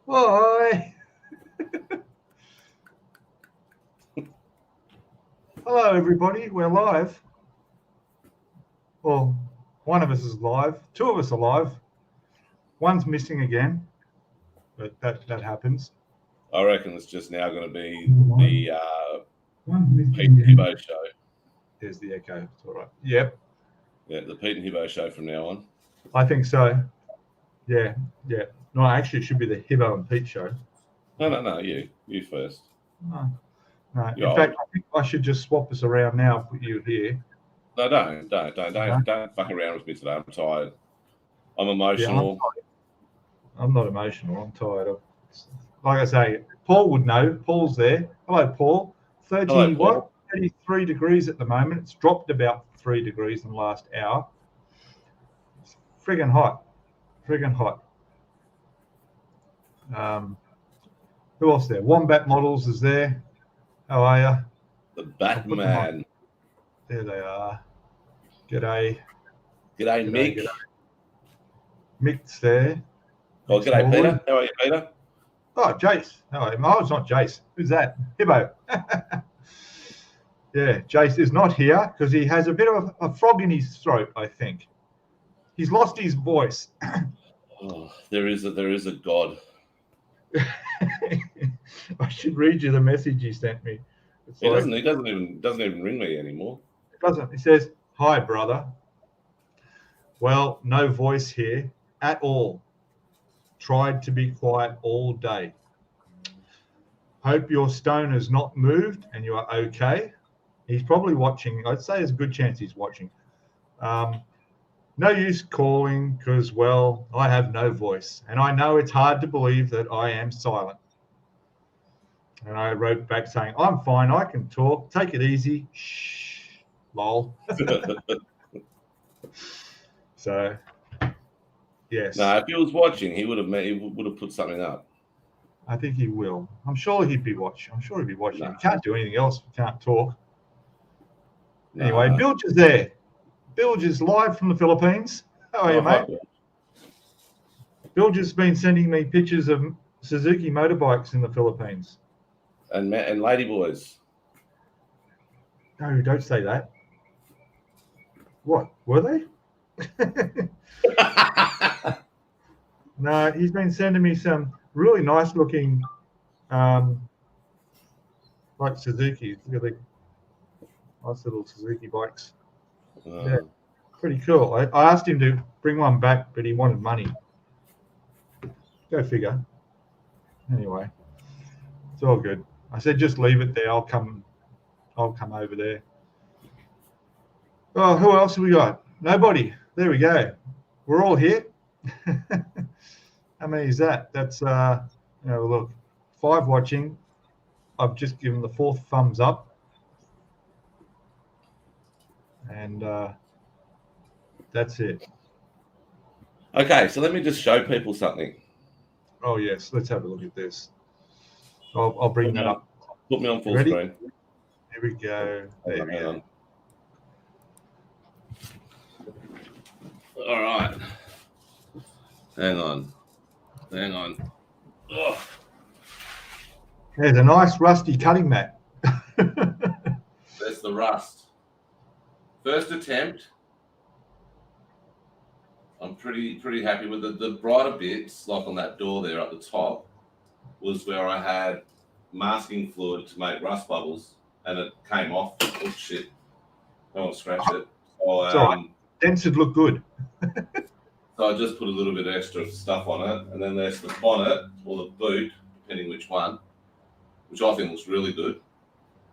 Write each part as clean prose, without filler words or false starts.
Hi. Hello, everybody. We're live. Well, one of us is live. Two of us are live. One's missing again, but that happens. I reckon it's just now going to be the One's missing Pete and again. Hibbo show. There's the echo. It's all right. Yep. Yeah, the Pete and Hibbo show from now on. I think so. Yeah. No, actually, it should be the Hibbo and Pete show. No, you first. No. You're In fact, old. I think I should just swap us around now. Put you here. No, don't fuck around with me today. I'm tired. I'm emotional. I'm not emotional. I'm tired of. Like I say, Paul would know. Paul's there. Hello, Paul. 30, Hello, Paul. what? 33 degrees at the moment. It's dropped about 3 degrees in the last hour. It's friggin' hot. Who else there? Wombat Models is there. How are you? The Batman. There they are. G'day. G'day, Mick. G'day. Mick's there. Oh, g'day, Peter. How are you, Peter? Oh, Jace. No, it's not Jace. Who's that? Hibbo. Yeah, Jace is not here because he has a bit of a frog in his throat, I think. He's lost his voice. Oh, there is a God. I should read you the message he sent me. He doesn't even ring me anymore. It doesn't. He says, "Hi, brother. Well, no voice here at all. Tried to be quiet all day. Hope your stone has not moved and you are okay." He's probably watching. I'd say there's a good chance he's watching. No use calling because, well, I have no voice. And I know it's hard to believe that I am silent. And I wrote back saying, "I'm fine. I can talk. Take it easy. Shh. Lol." So, yes. No, if he was watching, he would have put something up. I think he will. I'm sure he'd be watching. No. He can't do anything else. He can't talk. No. Anyway, Bilge is there. Bilge is live from the Philippines. How are you, mate? Bilge has been sending me pictures of Suzuki motorbikes in the Philippines. And ladyboys. No, don't say that. What? Were they? No, he's been sending me some really nice looking like Suzuki. Look at the nice little Suzuki bikes. Yeah, pretty cool. I asked him to bring one back, but he wanted money. Go figure. Anyway, it's all good. I said just leave it there. I'll come over there. Oh, who else have we got? Nobody. There we go. We're all here. How many is that? That's look, 5 watching. I've just given the 4th thumbs up. And that's it. Okay, so let me just show people something. Oh yes, let's have a look at this. I'll bring that up. Put me on full screen. Here we go. There we go. All right. Hang on. Oh. There's a nice rusty cutting mat. There's the rust. First attempt. I'm pretty happy with it. The brighter bits, like on that door there at the top, was where I had masking fluid to make rust bubbles, and it came off. Oh shit! No one scratched it. So, dents would look good. So I just put a little bit of extra stuff on it, and then there's the bonnet or the boot, depending which one, which I think looks really good.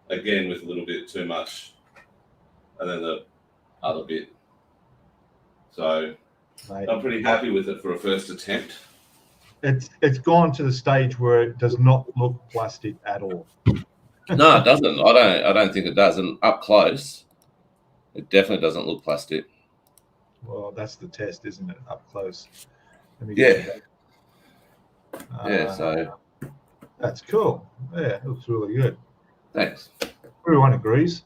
Again, with a little bit too much, and then the other bit. So I'm pretty happy with it for a first attempt. It's gone to the stage where it does not look plastic at all. No, it doesn't. I don't think it does. And up close, it definitely doesn't look plastic. Well, that's the test, isn't it? Up close. So that's cool. Yeah, it looks really good. Thanks. Everyone agrees.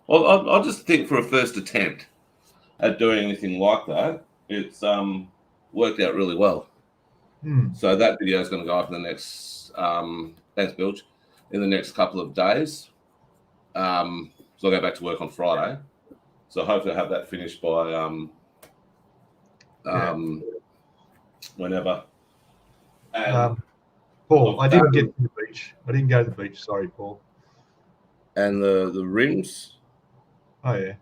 Well, I just think for a first attempt at doing anything like that, it's worked out really well. So that video is going to go up in the next, thanks, Bilge, in the next couple of days. So I'll go back to work on Friday. So hopefully I'll have that finished by whenever. And Paul, I didn't get to the beach. I didn't go to the beach. Sorry, Paul. And the rims. Oh, yeah.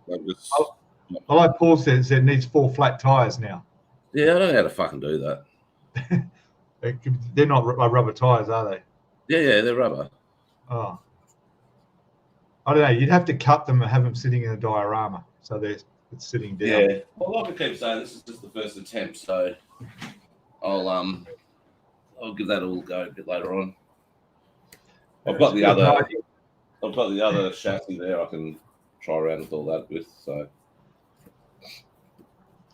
I like Paul says it needs 4 flat tyres now. Yeah, I don't know how to fucking do that. They're not rubber tyres, are they? Yeah, they're rubber. Oh. I don't know. You'd have to cut them and have them sitting in a diorama. So it's sitting down. Yeah. Well, like I keep saying, this is just the first attempt. So I'll give that all a go a bit later on. I've got the other chassis there I can try around with all that with. So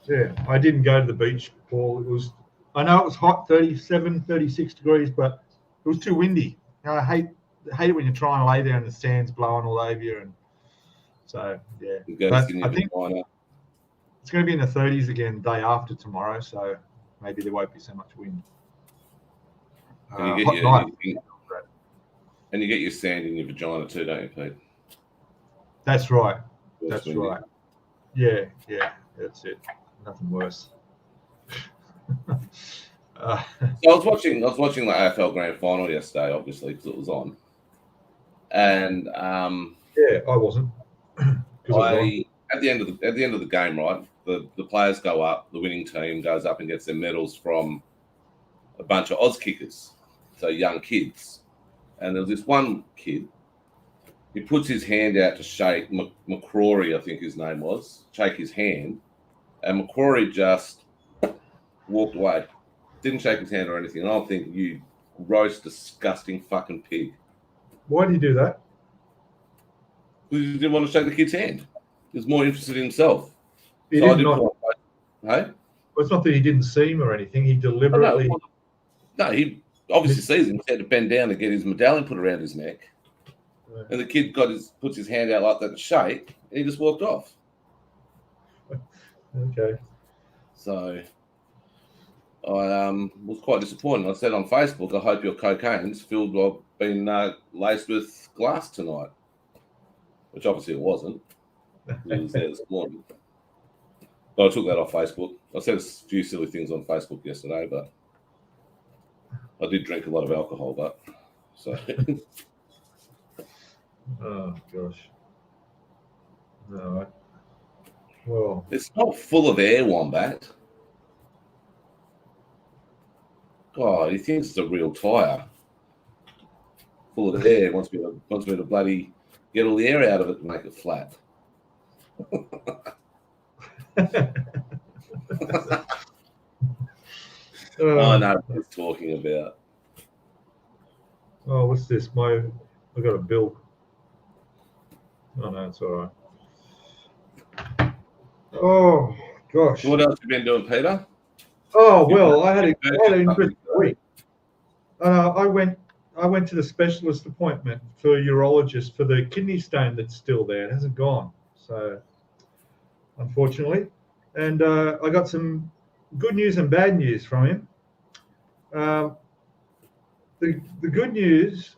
yeah, I didn't go to the beach, Paul. I know it was hot, 37, 36 degrees, but it was too windy. You know, I hate it when you try and lay there and the sand's blowing all over you. And so yeah, but I think it's going to be in the 30s again the day after tomorrow. So maybe there won't be so much wind. And you get your sand in your vagina too, don't you, Pete? That's right. That's right. Yeah, that's it. Nothing worse. So I was watching the AFL Grand Final yesterday, obviously, because it was on. And yeah, I wasn't. At the end of the game, right? The players go up, the winning team goes up and gets their medals from a bunch of Oz kickers, so young kids. And there was this one kid. He puts his hand out to shake McCrory, I think his name was, shake his hand, and McCrory just walked away. Didn't shake his hand or anything. And I'm thinking, you gross, disgusting fucking pig. Why did he do that? Because he didn't want to shake the kid's hand. He was more interested in himself. Hey? Well, it's not that he didn't see him or anything. He deliberately... No, he obviously sees him. He had to bend down to get his medallion put around his neck. Right. And the kid puts his hand out like that to shake, and he just walked off. Okay. So I was quite disappointed. I said on Facebook, I hope your cocaine's been laced with glass tonight, which obviously it wasn't. It was there this morning. But I took that off Facebook. I said a few silly things on Facebook yesterday, but I did drink a lot of alcohol, but so. Oh gosh. No. Well, it's not full of air, Wombat. God, he thinks it's a real tyre. Full of air. Wants me to bloody get all the air out of it and make it flat. I know what he's talking about. Oh, what's this? I got a bill. Oh no, it's all right. Oh gosh. What else have you been doing, Peter? Oh well, I had an interesting week. I went to the specialist appointment for a urologist for the kidney stone that's still there. It hasn't gone, so unfortunately. And I got some good news and bad news from him. The good news,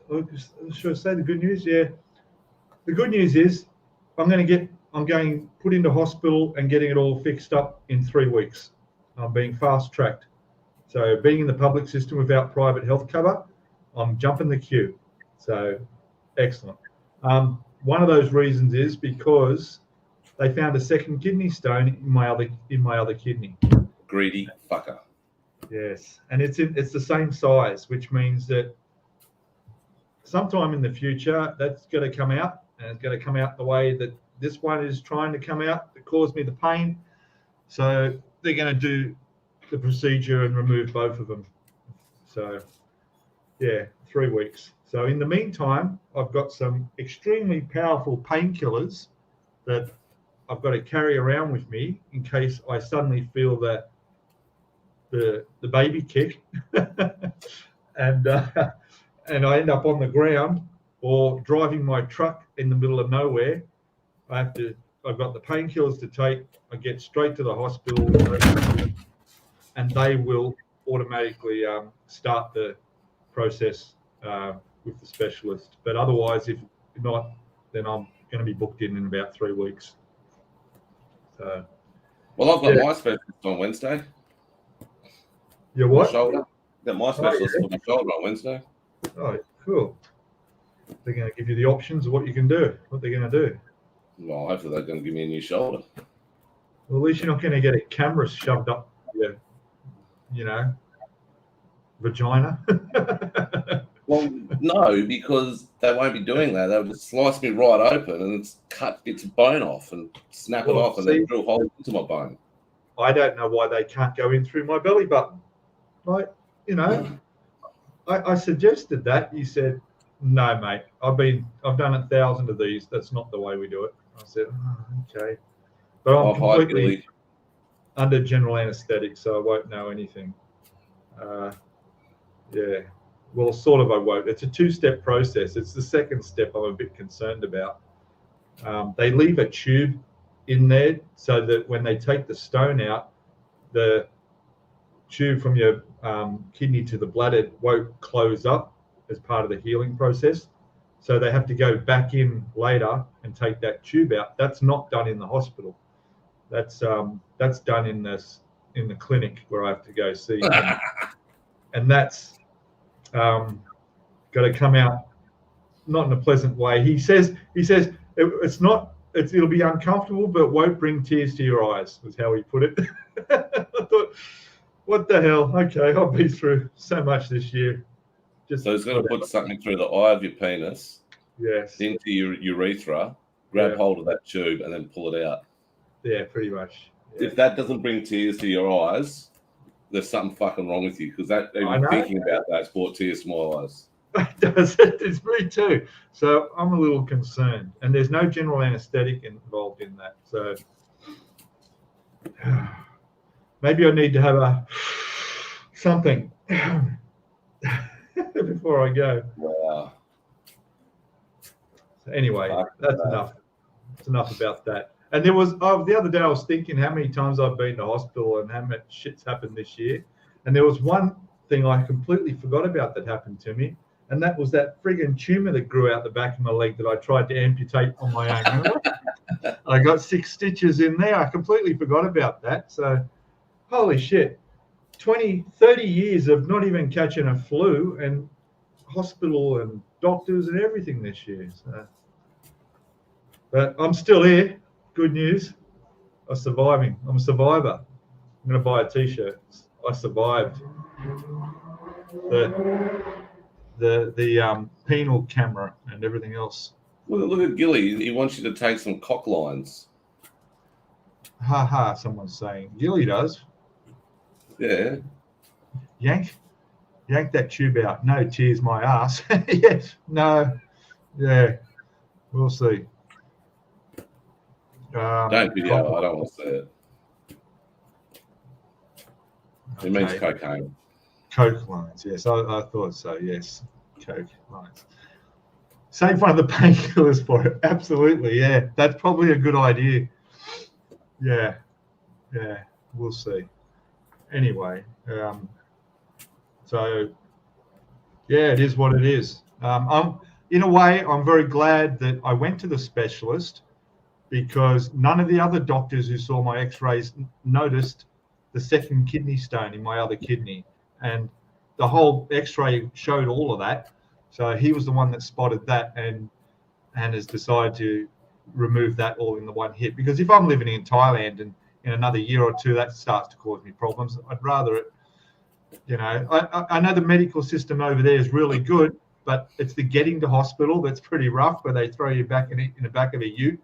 should I say the good news? Yeah. The good news is I'm going put into hospital and getting it all fixed up in 3 weeks. I'm being fast tracked. So being in the public system without private health cover, I'm jumping the queue. So excellent. One of those reasons is because they found a second kidney stone in my other kidney. Greedy fucker. Yes, and it's the same size, which means that sometime in the future that's going to come out, and it's going to come out the way that this one is trying to come out that caused me the pain. So they're going to do the procedure and remove both of them. So yeah, 3 weeks. So in the meantime, I've got some extremely powerful painkillers that I've got to carry around with me in case I suddenly feel that the baby kick and I end up on the ground or driving my truck in the middle of nowhere. I've got the painkillers to take. I get straight to the hospital and they will automatically start the process with the specialist. But otherwise, if not, then I'm going to be booked in about 3 weeks. So, well, I've got my specialist on Wednesday. Your what? Shoulder. Got my specialist for my shoulder on Wednesday. Oh, cool. They're going to give you the options of what you can do, what they're going to do. Well, hopefully they're going to give me a new shoulder. Well, at least you're not going to get a camera shoved up your, vagina. Well, no, because they won't be doing that. They'll just slice me right open and it's cut bits of bone off and snap it off and then drill holes into my bone. I don't know why they can't go in through my belly button. Like, I suggested that. You said, no, mate. I've done 1,000 of these. That's not the way we do it. I said, okay. But I'm completely under general anaesthetic, so I won't know anything. Yeah. Well, sort of I won't. It's a 2-step process. It's the second step I'm a bit concerned about. They leave a tube in there so that when they take the stone out, the tube from your kidney to the bladder won't close up as part of the healing process. So they have to go back in later and take that tube out. That's not done in the hospital. That's done in the clinic where I have to go see them. And that's got to come out not in a pleasant way. He says it'll be uncomfortable, but won't bring tears to your eyes, was how he put it. I thought, what the hell? Okay, I've been through so much this year. So he's going to put something through the eye of your penis, into your urethra, grab hold of that tube, and then pull it out. Yeah, pretty much. Yeah. If that doesn't bring tears to your eyes, there's something fucking wrong with you, because that even thinking about that's brought tears to my eyes. It does. It's me too. So I'm a little concerned, and there's no general anaesthetic involved in that. So maybe I need to have something before I go. Wow. So anyway, that's enough. It's enough about that. And there was the other day I was thinking how many times I've been to hospital and how much shit's happened this year. And there was one thing I completely forgot about that happened to me. And that was that friggin' tumor that grew out the back of my leg that I tried to amputate on my own. Remember? I got 6 stitches in there. I completely forgot about that. So, holy shit. 20, 30 years of not even catching a flu and hospital and doctors and everything this year. So. But I'm still here. Good news. I'm surviving. I'm a survivor. I'm going to buy a T-shirt. I survived the penal camera and everything else. Look at Gilly. He wants you to take some cock lines. Ha ha, someone's saying. Gilly does. Yeah. Yank that tube out. No tears my ass. Yes. No. Yeah. We'll see. Don't video. I don't want to see it. It means cocaine. Coke lines, yes. I thought so, yes. Coke lines. Save one of the painkillers for it. Absolutely, yeah. That's probably a good idea. Yeah. We'll see. Anyway, so yeah, it is what it is. In a way, I'm very glad that I went to the specialist, because none of the other doctors who saw my x-rays noticed the second kidney stone in my other kidney. And the whole x-ray showed all of that. So he was the one that spotted that and has decided to remove that all in the one hit. Because if I'm living in Thailand and in another year or two that starts to cause me problems, I'd rather it, I know the medical system over there is really good, but it's the getting to hospital that's pretty rough, where they throw you back in the back of a ute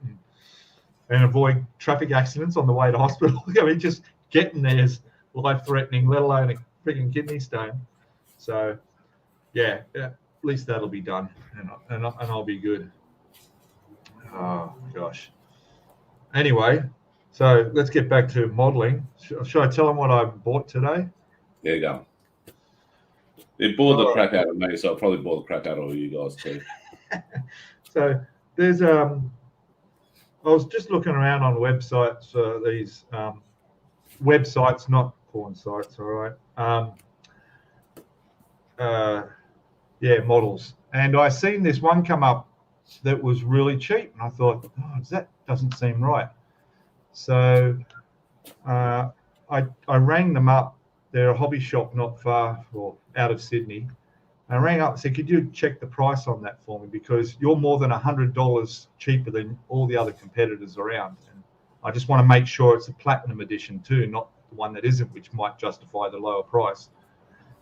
and avoid traffic accidents on the way to hospital. I mean, just getting there is life-threatening, let alone a freaking kidney stone. So, yeah, at least that'll be done, and I'll be good. Oh, gosh. Anyway, so let's get back to modelling. Should I tell them what I bought today? There you go. It bored the crap out of me, so I'll probably bore the crap out of you guys too. So there's I was just looking around on websites, these websites, not porn sites, all right. models. And I seen this one come up that was really cheap, and I thought, that doesn't seem right. So I rang them up. They're a hobby shop not far or out of Sydney. I rang up and said, could you check the price on that for me? Because you're more than $100 cheaper than all the other competitors around. And I just want to make sure it's a platinum edition too, not the one that isn't, which might justify the lower price.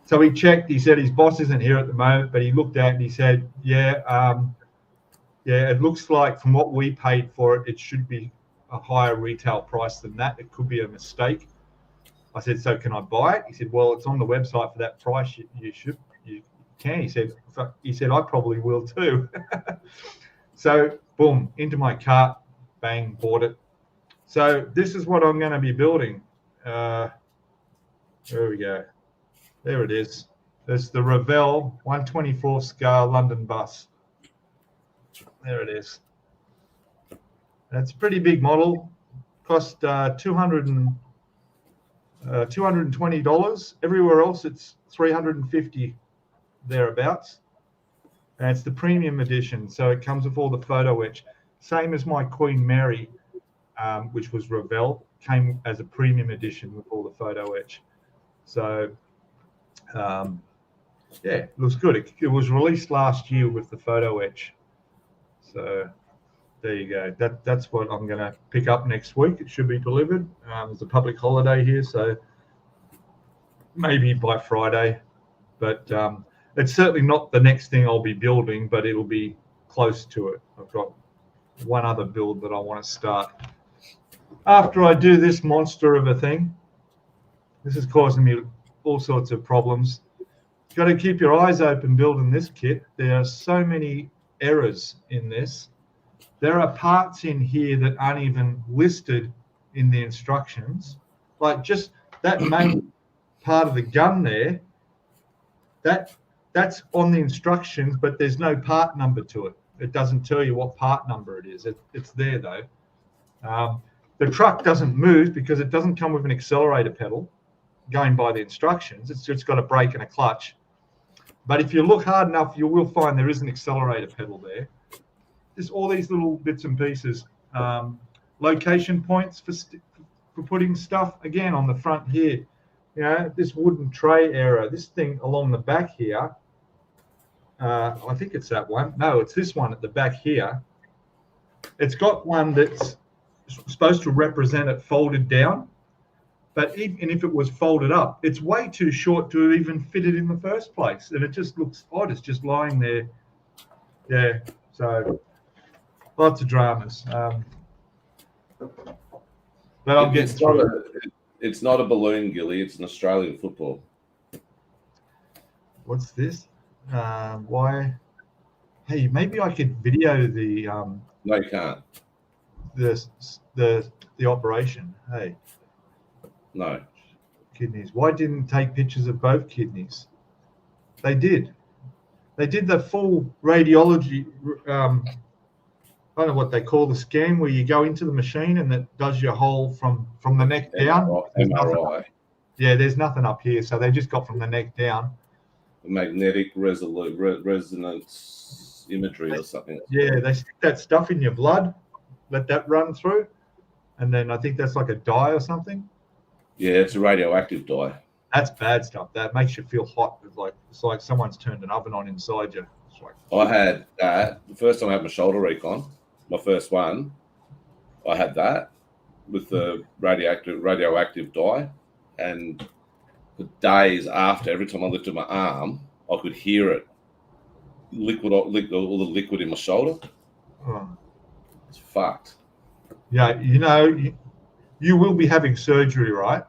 So he checked. He said his boss isn't here at the moment, but he looked at it and he said, it looks like from what we paid for it, it should be a higher retail price than that. It could be a mistake. I said, so can I buy it? He said, well, it's on the website for that price. You can. He said, I probably will too. So boom, into my cart, bang, bought it. So this is what I'm going to be building. There we go. There it is. There's the Revell 124 scale London bus. There it is. That's a pretty big model. Cost $220. Everywhere else it's $350 thereabouts. And it's the premium edition, so it comes with all the photo etch. Same as my Queen Mary, which was Revell, came as a premium edition with all the photo etch. So it looks good. It was released last year with the photo etch. So there you go. That's what I'm going to pick up next week. It should be delivered. There's a public holiday here, so maybe by Friday. But it's certainly not the next thing I'll be building, but it'll be close to it. I've got one other build that I want to start. After I do this monster of a thing, this is causing me all sorts of problems. You've got to keep your eyes open building this kit. There are so many errors in this. There are parts in here that aren't even listed in the instructions. Like just that main part of the gun there, that's on the instructions, but there's no part number to it. It doesn't tell you what part number it is. It's there though. The truck doesn't move because it doesn't come with an accelerator pedal going by the instructions. It's just got a brake and a clutch. But if you look hard enough, you will find there is an accelerator pedal there. Just all these little bits and pieces. Location points for putting stuff, again, on the front here. You know, this wooden tray area, this thing along the back here. I think it's that one. No, it's this one at the back here. It's got one that's supposed to represent it folded down. But even if it was folded up, it's way too short to even fit it in the first place. And it just looks odd. It's just lying there. Yeah, so lots of dramas. But I'll get through it. It's not a balloon, Gilly. It's an Australian football. What's this? Why? Hey, maybe I could video the. No, you can't. The operation. Hey. No. Kidneys. Why didn't take pictures of both kidneys? They did. They did the full radiology. I don't know what they call the scan where you go into the machine and it does your whole from the neck down. MRI. Yeah, there's nothing up here, so they just got from the neck down. Magnetic resonance imagery or something. Yeah, they stick that stuff in your blood, let that run through, and then I think that's like a dye or something. Yeah, it's a radioactive dye. That's bad stuff. That makes you feel hot. It's like someone's turned an oven on inside you. It's like, I had that the first time I had my shoulder recon, my first one. I had that with the radioactive dye, and for days after, every time I lifted my arm, I could hear it all the liquid in my shoulder. oh. It's fucked. Yeah, you know, you will be having surgery, right?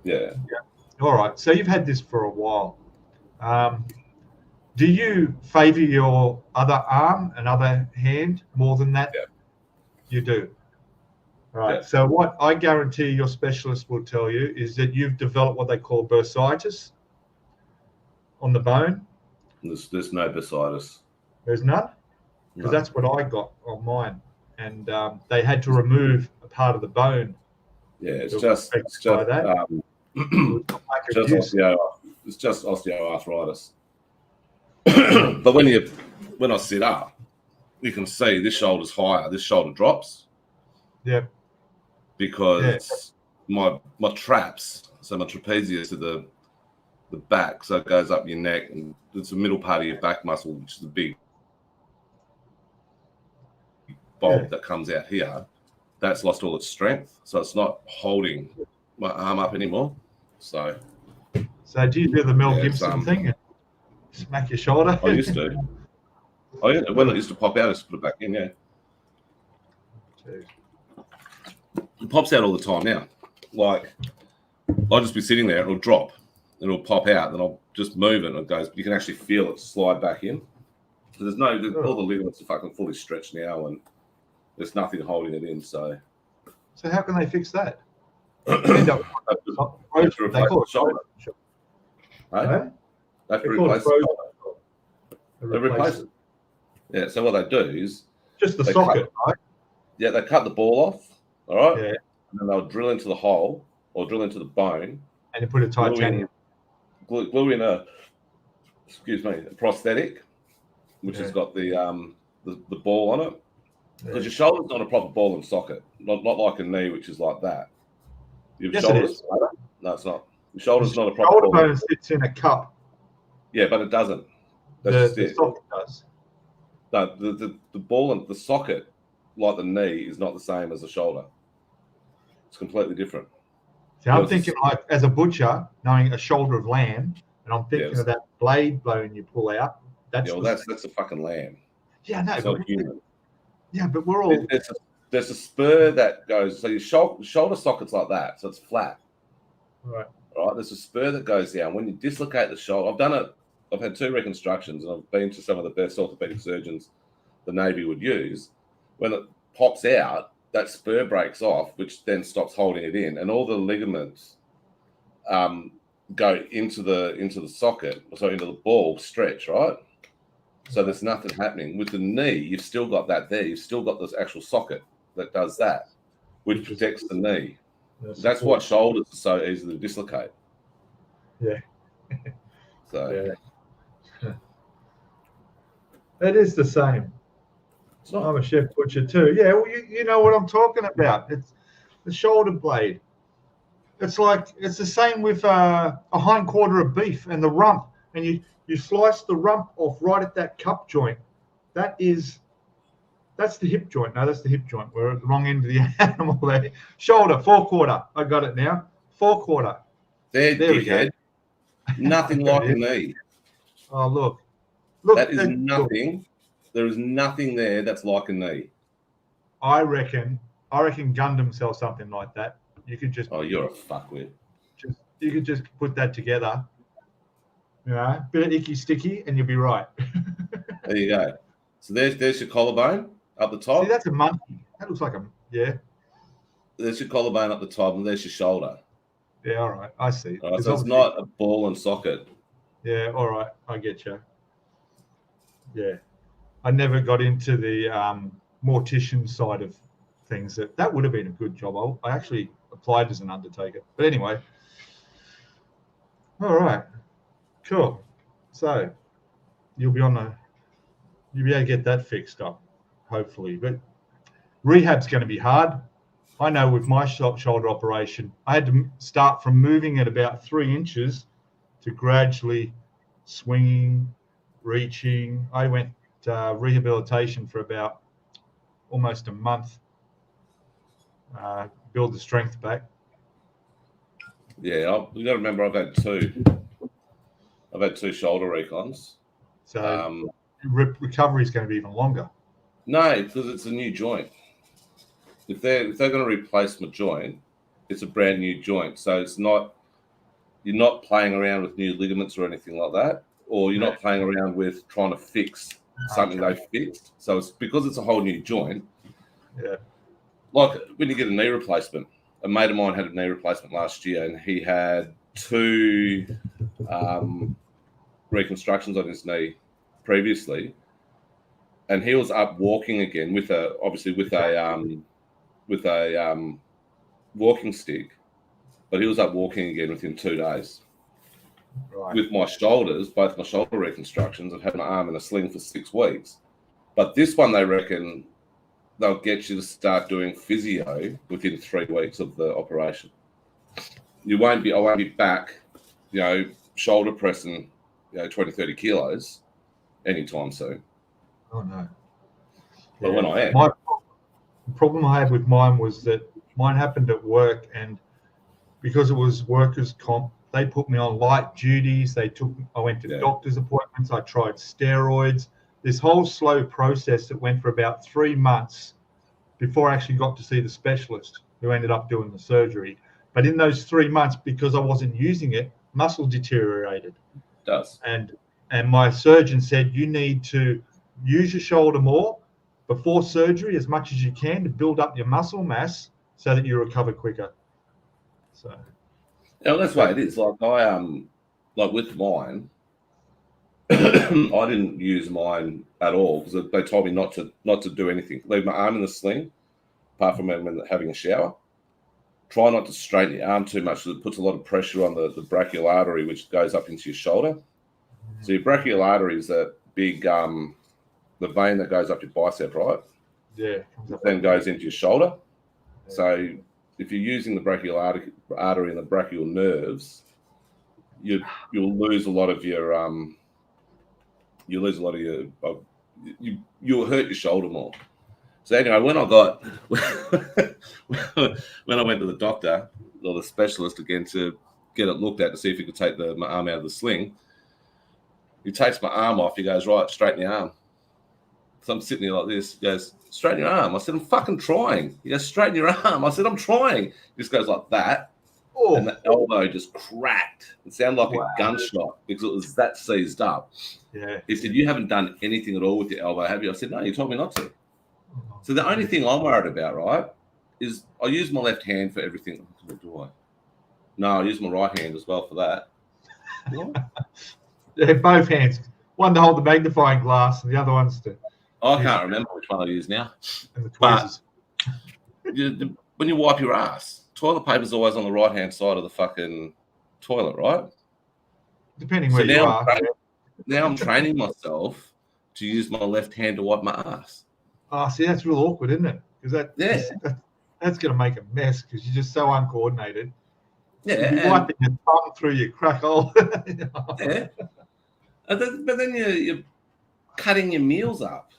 Yeah. All right. So you've had this for a while. Do you favour your other arm and other hand more than that? Yeah. You do. All right. Yeah. So what I guarantee your specialist will tell you is that you've developed what they call bursitis on the bone. There's no bursitis. There's none? Because No. that's what I got on mine. And they had to remove a part of the bone. Yeah, it's to just rectify that. just It's just osteoarthritis. But when I sit up, you can see this shoulder's higher. This shoulder drops. Yeah. Because my traps, so my trapezius are the back, so it goes up your neck, and it's the middle part of your back muscle, which is the big bulb that comes out here. That's lost all its strength, so it's not holding my arm up anymore. So do you do the Mel Gibson thing and smack your shoulder? I used to. When it used to pop out, I used to put it back in. Yeah. Jeez. It pops out all the time now. Like, I'll just be sitting there, it'll drop, and it'll pop out, then I'll just move it, and it goes. You can actually feel it slide back in. So all the ligaments are fucking fully stretched now, and there's nothing holding it in. So how can they fix that? They have to replace the shoulder. They have to replace the shoulder. They replace it. Yeah. So what they do is just the socket, right? Yeah, they cut the ball off. All right. Yeah. And then they'll drill into the hole or drill into the bone. And you put a titanium. Glue in a prosthetic, which has got the ball on it. Because your shoulder's not a proper ball and socket. Not like a knee, which is like that. Your shoulder's flatter. No, it's not. Your shoulder's not a proper shoulder bone sits in a cup. Yeah, but it doesn't. That's the socket does. No, the ball and the socket, like the knee, is not the same as the shoulder. It's completely different. See, I'm thinking like as a butcher, knowing a shoulder of lamb, and I'm thinking of that blade bone you pull out. That's a fucking lamb. Yeah, no, it's not human. Yeah, but we're all. There's a spur that goes. So your shoulder socket's like that, so it's flat. Right. There's a spur that goes down. When you dislocate the shoulder, I've done it. I've had 2 reconstructions, and I've been to some of the best orthopedic surgeons the Navy would use. When it pops out, that spur breaks off, which then stops holding it in, and all the ligaments go into the socket, so into the ball, stretch, right? So there's nothing happening. With the knee, you've still got that there. You've still got this actual socket that does that, which protects the knee. That's why shoulders are so easy to dislocate. Yeah. So. Yeah. It is the same. I'm a chef butcher too. Yeah, well, you know what I'm talking about. It's the shoulder blade. It's the same with a hind quarter of beef and the rump, and you slice the rump off right at that cup joint. That's the hip joint. No, that's the hip joint. We're at the wrong end of the animal there. Shoulder, 4/4. I got it now. 4/4. There we go. Nothing like a knee. Oh, look. That is nothing. Look. There is nothing there that's like a knee. I reckon Gundam sells something like that. You could just. Oh, you're a fuckwit. You could just put that together. You know, bit of icky sticky, and you'll be right. There you go. So there's your collarbone up the top. See, that's a monkey. That looks like There's your collarbone up the top, and there's your shoulder. Yeah, all right. I see. All right, so it's not a ball and socket. Yeah, all right. I get you. Yeah. I never got into the mortician side of things. That would have been a good job. I actually applied as an undertaker. But anyway. All right. Cool. So you'll be able to get that fixed up, hopefully. But rehab's going to be hard. I know with my shoulder operation, I had to start from moving at about 3 inches to gradually swinging, reaching. I went rehabilitation for about almost a month, build the strength back. Yeah, you got to remember I've had two shoulder recons. So recovery is going to be even longer. No, because it's a new joint. If they're going to replace my joint, it's a brand new joint. So it's not, you're not playing around with new ligaments or anything like that, or you're not playing around with trying to fix something they fixed. So it's because it's a whole new joint. Yeah. Like when you get a knee replacement, a mate of mine had a knee replacement last year, and he had 2 reconstructions on his knee previously, and he was up walking again with a walking stick, but he was up walking again within 2 days. Right. with my shoulders, both my shoulder reconstructions. I've had my arm in a sling for 6 weeks. But this one, they reckon they'll get you to start doing physio within 3 weeks of the operation. I won't be back, shoulder pressing, 20, 30 kilos anytime soon. Oh, no. But when I am. The problem I had with mine was that mine happened at work, and because it was workers' comp, they put me on light duties. I went to doctor's appointments. I tried steroids. This whole slow process that went for about 3 months before I actually got to see the specialist who ended up doing the surgery. But in those 3 months, because I wasn't using it, muscle deteriorated. It does. And my surgeon said, you need to use your shoulder more before surgery as much as you can to build up your muscle mass so that you recover quicker. So that's why it is. Like like with mine, I didn't use mine at all because they told me not to do anything. Leave my arm in the sling, apart from when having a shower. Try not to straighten your arm too much because it puts a lot of pressure on the brachial artery, which goes up into your shoulder. So your brachial artery is that big the vein that goes up your bicep, right? Yeah. Then goes into your shoulder. Yeah. So if you're using the brachial artery and the brachial nerves, you'll lose a lot of your you'll hurt your shoulder more. So anyway, when I went to the doctor or the specialist again to get it looked at to see if he could take my arm out of the sling, he takes my arm off. He goes, right, straighten your arm. So I'm sitting there like this. He goes, straighten your arm. I said, I'm fucking trying. He goes, straighten your arm. I said, I'm trying. He just goes like that. Oh. And the elbow just cracked. It sounded like a gunshot because it was that seized up. Yeah. He said, you haven't done anything at all with your elbow, have you? I said, no, you told me not to. So the only thing I'm worried about, right, is I use my left hand for everything. What do I? No, I use my right hand as well for that. Yeah, both hands. One to hold the magnifying glass and the other one's to... I can't remember which one I use now. And the tweezers. When you wipe your ass, toilet paper's always on the right-hand side of the fucking toilet, right? Depending where you are. Now I'm training myself to use my left hand to wipe my ass. Oh, see, that's real awkward, isn't it? Because that's going to make a mess because you're just so uncoordinated. Yeah. You're wiping your thumb through your crack hole. Yeah. But then you're cutting your meals up.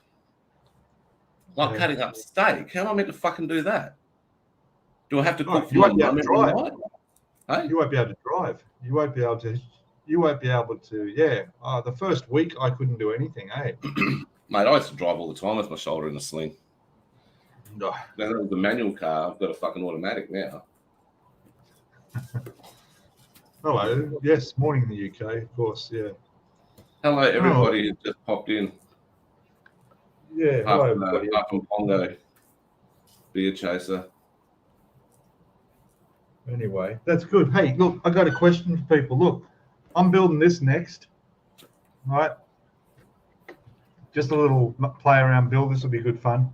Like cutting up steak. How am I meant to fucking do that? Do I have to cook for my mum every night? Hey? You won't be able to drive. You won't be able to, yeah. The first week I couldn't do anything, eh? Mate, I used to drive all the time with my shoulder in a sling. No. Now that was the manual car. I've got a fucking automatic now. Hello. Yes, morning in the UK, of course, yeah. Hello, everybody who just popped in. Yeah, hello, everybody. Up from Pongo. Beer chaser. Anyway, that's good. Hey, look, I got a question for people. Look, I'm building this next, right? Just a little play around build. This will be good fun.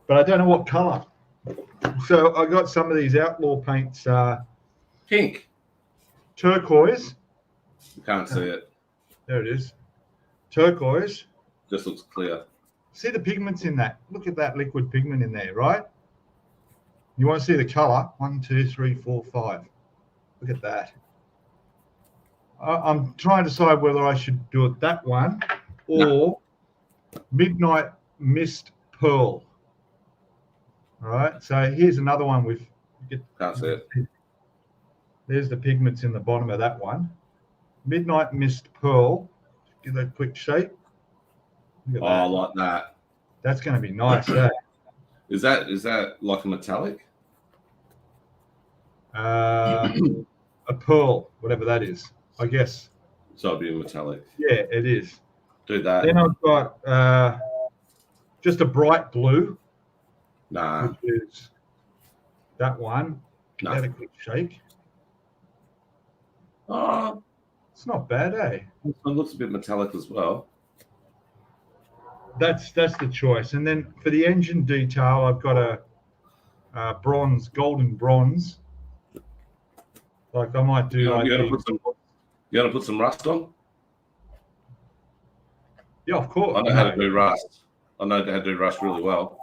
But I don't know what color. So I got some of these outlaw paints. Pink. Turquoise. You can't see it. There it is. Turquoise. Just looks clear. See the pigments in that? Look at that liquid pigment in there, right? You want to see the color? 1, 2, 3, 4, 5. Look at that. I'm trying to decide whether I should do it that one or Midnight Mist Pearl. All right. So here's another one with. Can't see it. There's the pigments in the bottom of that one. Midnight Mist Pearl. Give that a quick shape. I like that. That's going to be nice, eh? Is that like a metallic? A pearl, whatever that is, I guess. So it'd be a metallic. Yeah, it is. Do that. Then I've got just a bright blue. Nah. Which is that one. Give that a quick shake. Oh, it's not bad, eh? It looks a bit metallic as well. That's the choice. And then for the engine detail, I've got a golden bronze. Like I might do. You're You want to put some rust on? Yeah, of course. I know how to do rust. I know how to do rust really well.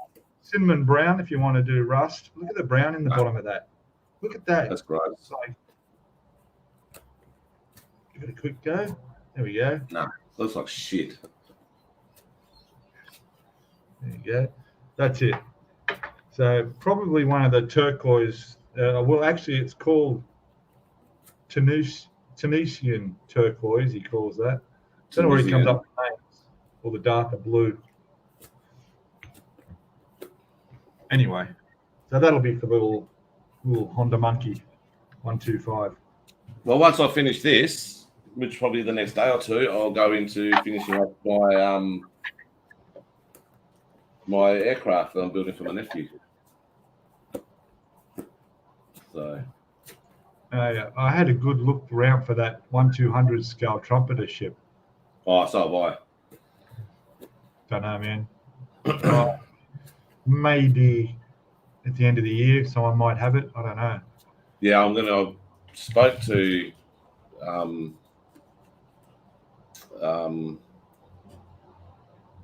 Cinnamon brown, if you want to do rust. Look at the brown in the bottom of that. Look at that. That's great. It's like, give it a quick go. There we go. No, looks like shit. There you go. That's it. So probably one of the turquoise. Well, actually, it's called Tunisian turquoise. He calls that. I don't know where he comes up with names. Or the darker blue. Anyway, so that'll be for the little Honda Monkey 125. Well, once I finish this, which probably the next day or two, I'll go into finishing up my aircraft that I'm building for my nephew. So, I had a good look around for that 1/200 scale trumpeter ship. oh, so have I. Don't know, man. Maybe at the end of the year, someone might have it. I don't know. Yeah, I spoke to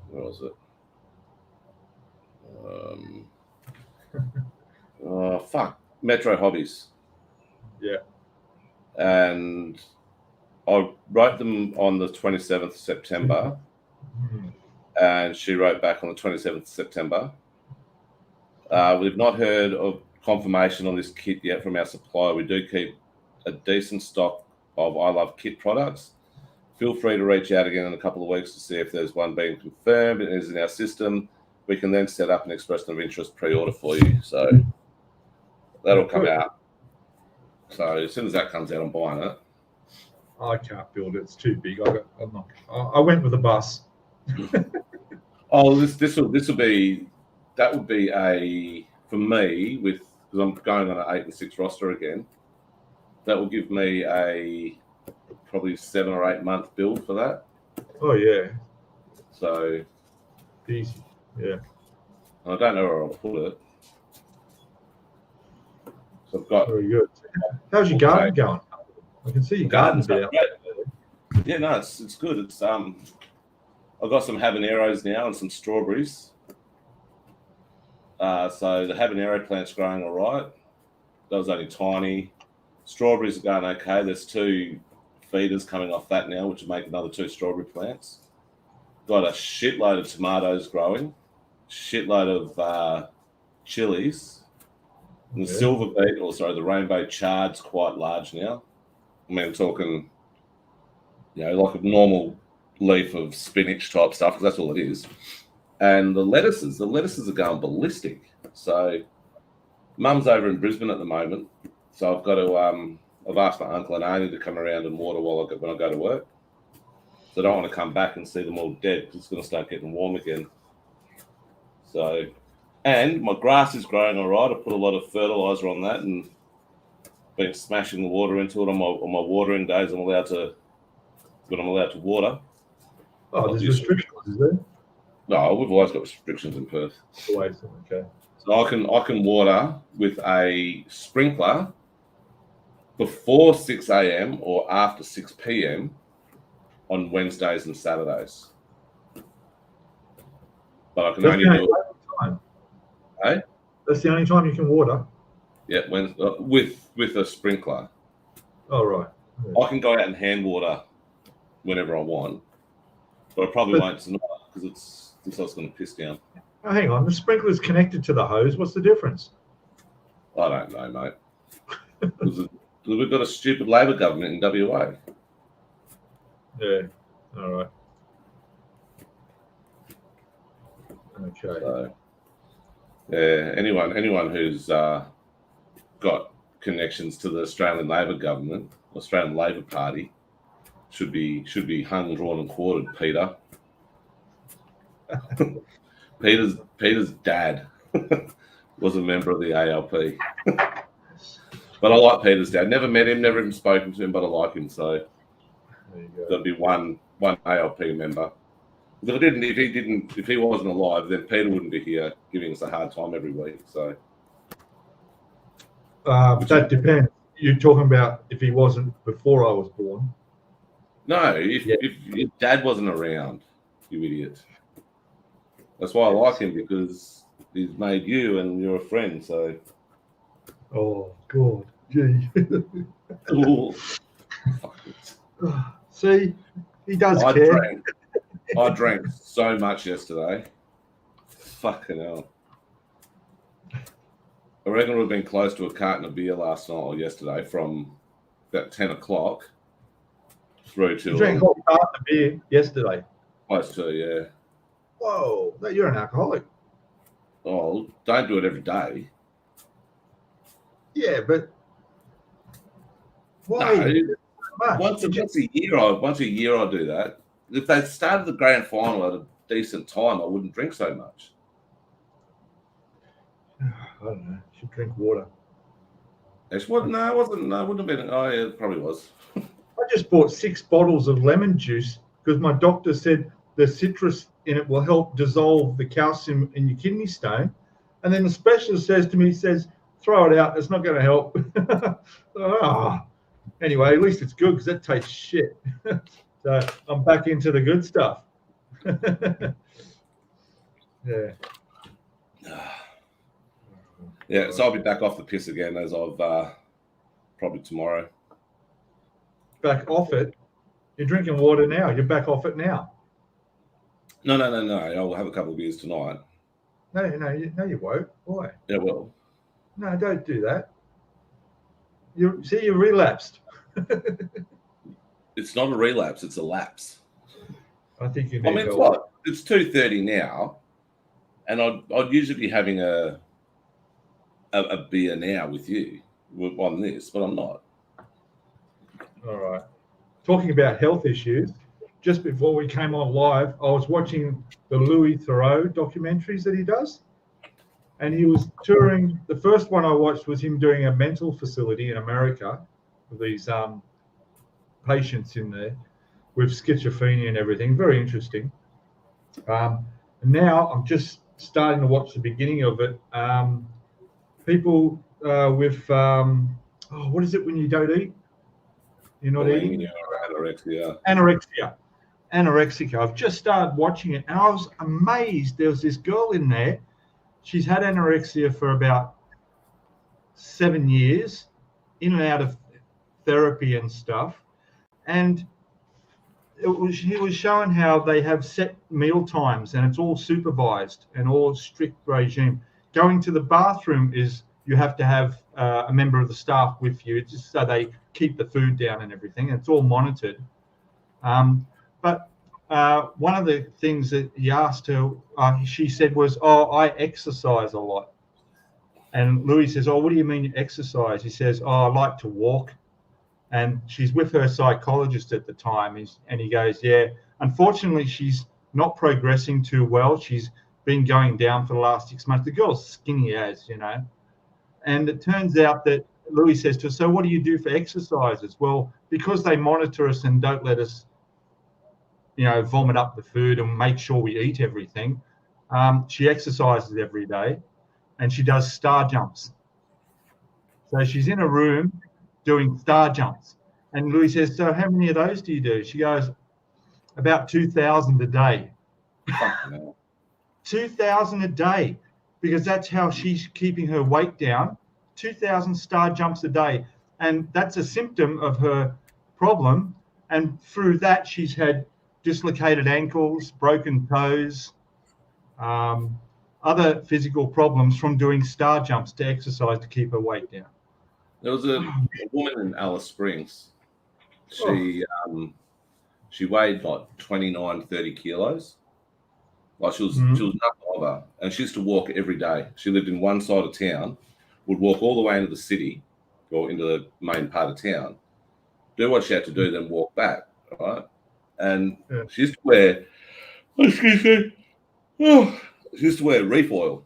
where was it? Oh fuck, Metro Hobbies. Yeah. And I wrote them on the 27th of September, and she wrote back on the 27th of September. We've not heard of confirmation on this kit yet from our supplier. We do keep a decent stock of I Love Kit products. Feel free to reach out again in a couple of weeks to see if there's one being confirmed and is in our system. We can then set up an expression of interest pre-order for you. So that'll come out. So as soon as that comes out, I'm buying it. I can't build it. It's too big. I went with a bus. Oh, this will be. That would be for me because I'm going on an 8 and 6 roster again. That will give me a probably 7 or 8 month build for that. Oh yeah. So easy. Yeah. I don't know where I'll put it. So I've got. Very good. How's your garden going? I can see your garden's bit out. Yeah, no, it's good. It's I've got some habaneros now and some strawberries. So the habanero plant's growing all right. That was only tiny. Strawberries are going okay. There's 2 feeders coming off that now, which will make another 2 strawberry plants. Got a shitload of tomatoes growing, shitload of chilies. And the silver beet, the rainbow chard's quite large now. I mean, I'm talking, like a normal leaf of spinach type stuff, because that's all it is. And the lettuces are going ballistic. So Mum's over in Brisbane at the moment. So I've got to, I've asked my uncle and auntie to come around and water when I go to work. So I don't want to come back and see them all dead because it's going to start getting warm again. So, and my grass is growing all right. I put a lot of fertilizer on that and been smashing the water into it on my watering days. When I'm allowed to water. Oh, there's restrictions, is there? No, we've always got restrictions in Perth. Always, okay. So I can water with a sprinkler before 6 a.m. or after 6 p.m. on Wednesdays and Saturdays. But I can only do it. Hey? That's the only time you can water? Yeah, with a sprinkler. Oh, right. Yeah. I can go out and hand water whenever I want, but I probably won't tonight because it's going to piss down. Oh, hang on, the sprinkler's connected to the hose. What's the difference? I don't know, mate. We've got a stupid Labor government in WA. Yeah, all right. Okay. So, yeah, anyone who's got connections to the Australian Labor government, Australian Labor Party, should be hung, drawn, and quartered. Peter. Peter's dad was a member of the ALP. But I like Peter's dad. Never met him, never even spoken to him, but I like him. So there'll be one ALP member. If he wasn't alive, then Peter wouldn't be here giving us a hard time every week. So that depends. You're talking about if he wasn't before I was born. No, if your dad wasn't around, you idiot. That's why I like him, because he's made you and you're a friend. So. Oh God, gee. Ooh. See, he does care. I drank so much yesterday. Fucking hell. I reckon it would have been close to a carton of beer last night or yesterday, from about 10 o'clock through to... You drank a whole carton of beer yesterday? Close to, yeah. Whoa, you're an alcoholic. Oh, don't do it every day. Yeah, but why? No, once a year I do that. If they started the grand final at a decent time, I wouldn't drink so much. I don't know. You should drink water. It wouldn't have been. Oh, yeah, it probably was. I just bought 6 bottles of lemon juice because my doctor said the citrus in it will help dissolve the calcium in your kidney stone. And then the specialist says to me, throw it out. It's not going to help. Anyway, at least it's good because it tastes shit. So I'm back into the good stuff. Yeah. Yeah, so I'll be back off the piss again as of probably tomorrow. Back off it? You're drinking water now. You're back off it now. No. I'll have a couple of beers tonight. No, you won't. Why? Yeah, well. No, don't do that. You relapsed. It's not a relapse. It's a lapse. I think you need help. It's what? It's 2:30 now, and I'd usually be having a beer now with you on this, but I'm not. All right. Talking about health issues, just before we came on live, I was watching the Louis Theroux documentaries that he does, and he was touring. The first one I watched was him doing a mental facility in America with these patients in there with schizophrenia and everything. Very interesting. Now I'm just starting to watch the beginning of it. People with what is it when you don't eat? You're not eating? Anorexic. I've just started watching it, and I was amazed. There was this girl in there. She's had anorexia for about 7 years, in and out of therapy and stuff. And he was showing how they have set meal times, and it's all supervised and all strict regime. Going to the bathroom you have to have a member of the staff with you, just so they keep the food down and everything. And it's all monitored. But one of the things that he asked her, she said was, I exercise a lot. And Louis says, what do you mean you exercise? He says, I like to walk. And she's with her psychologist at the time. And he goes, yeah, unfortunately, she's not progressing too well. She's been going down for the last 6 months. The girl's skinny as, And it turns out that Louis says to her, so what do you do for exercises? Well, because they monitor us and don't let us, vomit up the food and make sure we eat everything, she exercises every day, and she does star jumps. So she's in a room doing star jumps. And Louis says, so how many of those do you do? She goes, about 2,000 a day. 2,000 a day, because that's how she's keeping her weight down. 2,000 star jumps a day. And that's a symptom of her problem. And through that, she's had dislocated ankles, broken toes, other physical problems from doing star jumps to exercise to keep her weight down. There was a woman in Alice Springs. She weighed like 29, 30 kilos. Like she was nothing of her. And she used to walk every day. She lived in one side of town, would walk all the way into the city or into the main part of town, do what she had to do, then walk back. Right? And she used to wear, she used to wear reef oil.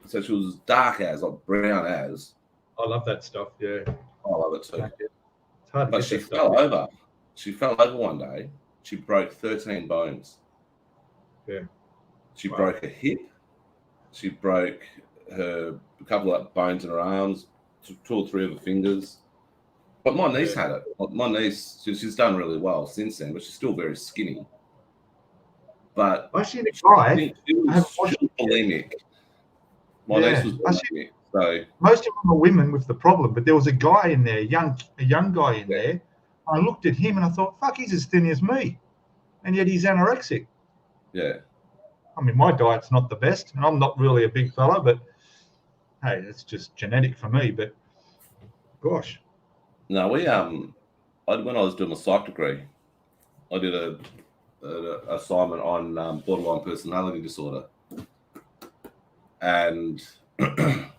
So she was dark as, like brown as. I love that stuff, yeah. I love it too. It's hard to but she fell over. She fell over one day. She broke 13 bones. Yeah. She broke a hip. She broke a couple of bones in her arms, 2 or 3 of her fingers. But my niece had it. My niece, she's done really well since then, but she's still very skinny. But I seen a guy. she I haven't was watched it yet. bulimic. My niece was I see. bulimic. So Most of them are women with the problem, but there was a guy in there, a young guy in there. I looked at him and I thought, fuck, he's as thin as me, and yet he's anorexic. yeah. I mean, my diet's not the best, and I'm not really a big fella, but hey, it's just genetic for me. But gosh, No, when I was doing my psych degree, I did a assignment on borderline personality disorder, and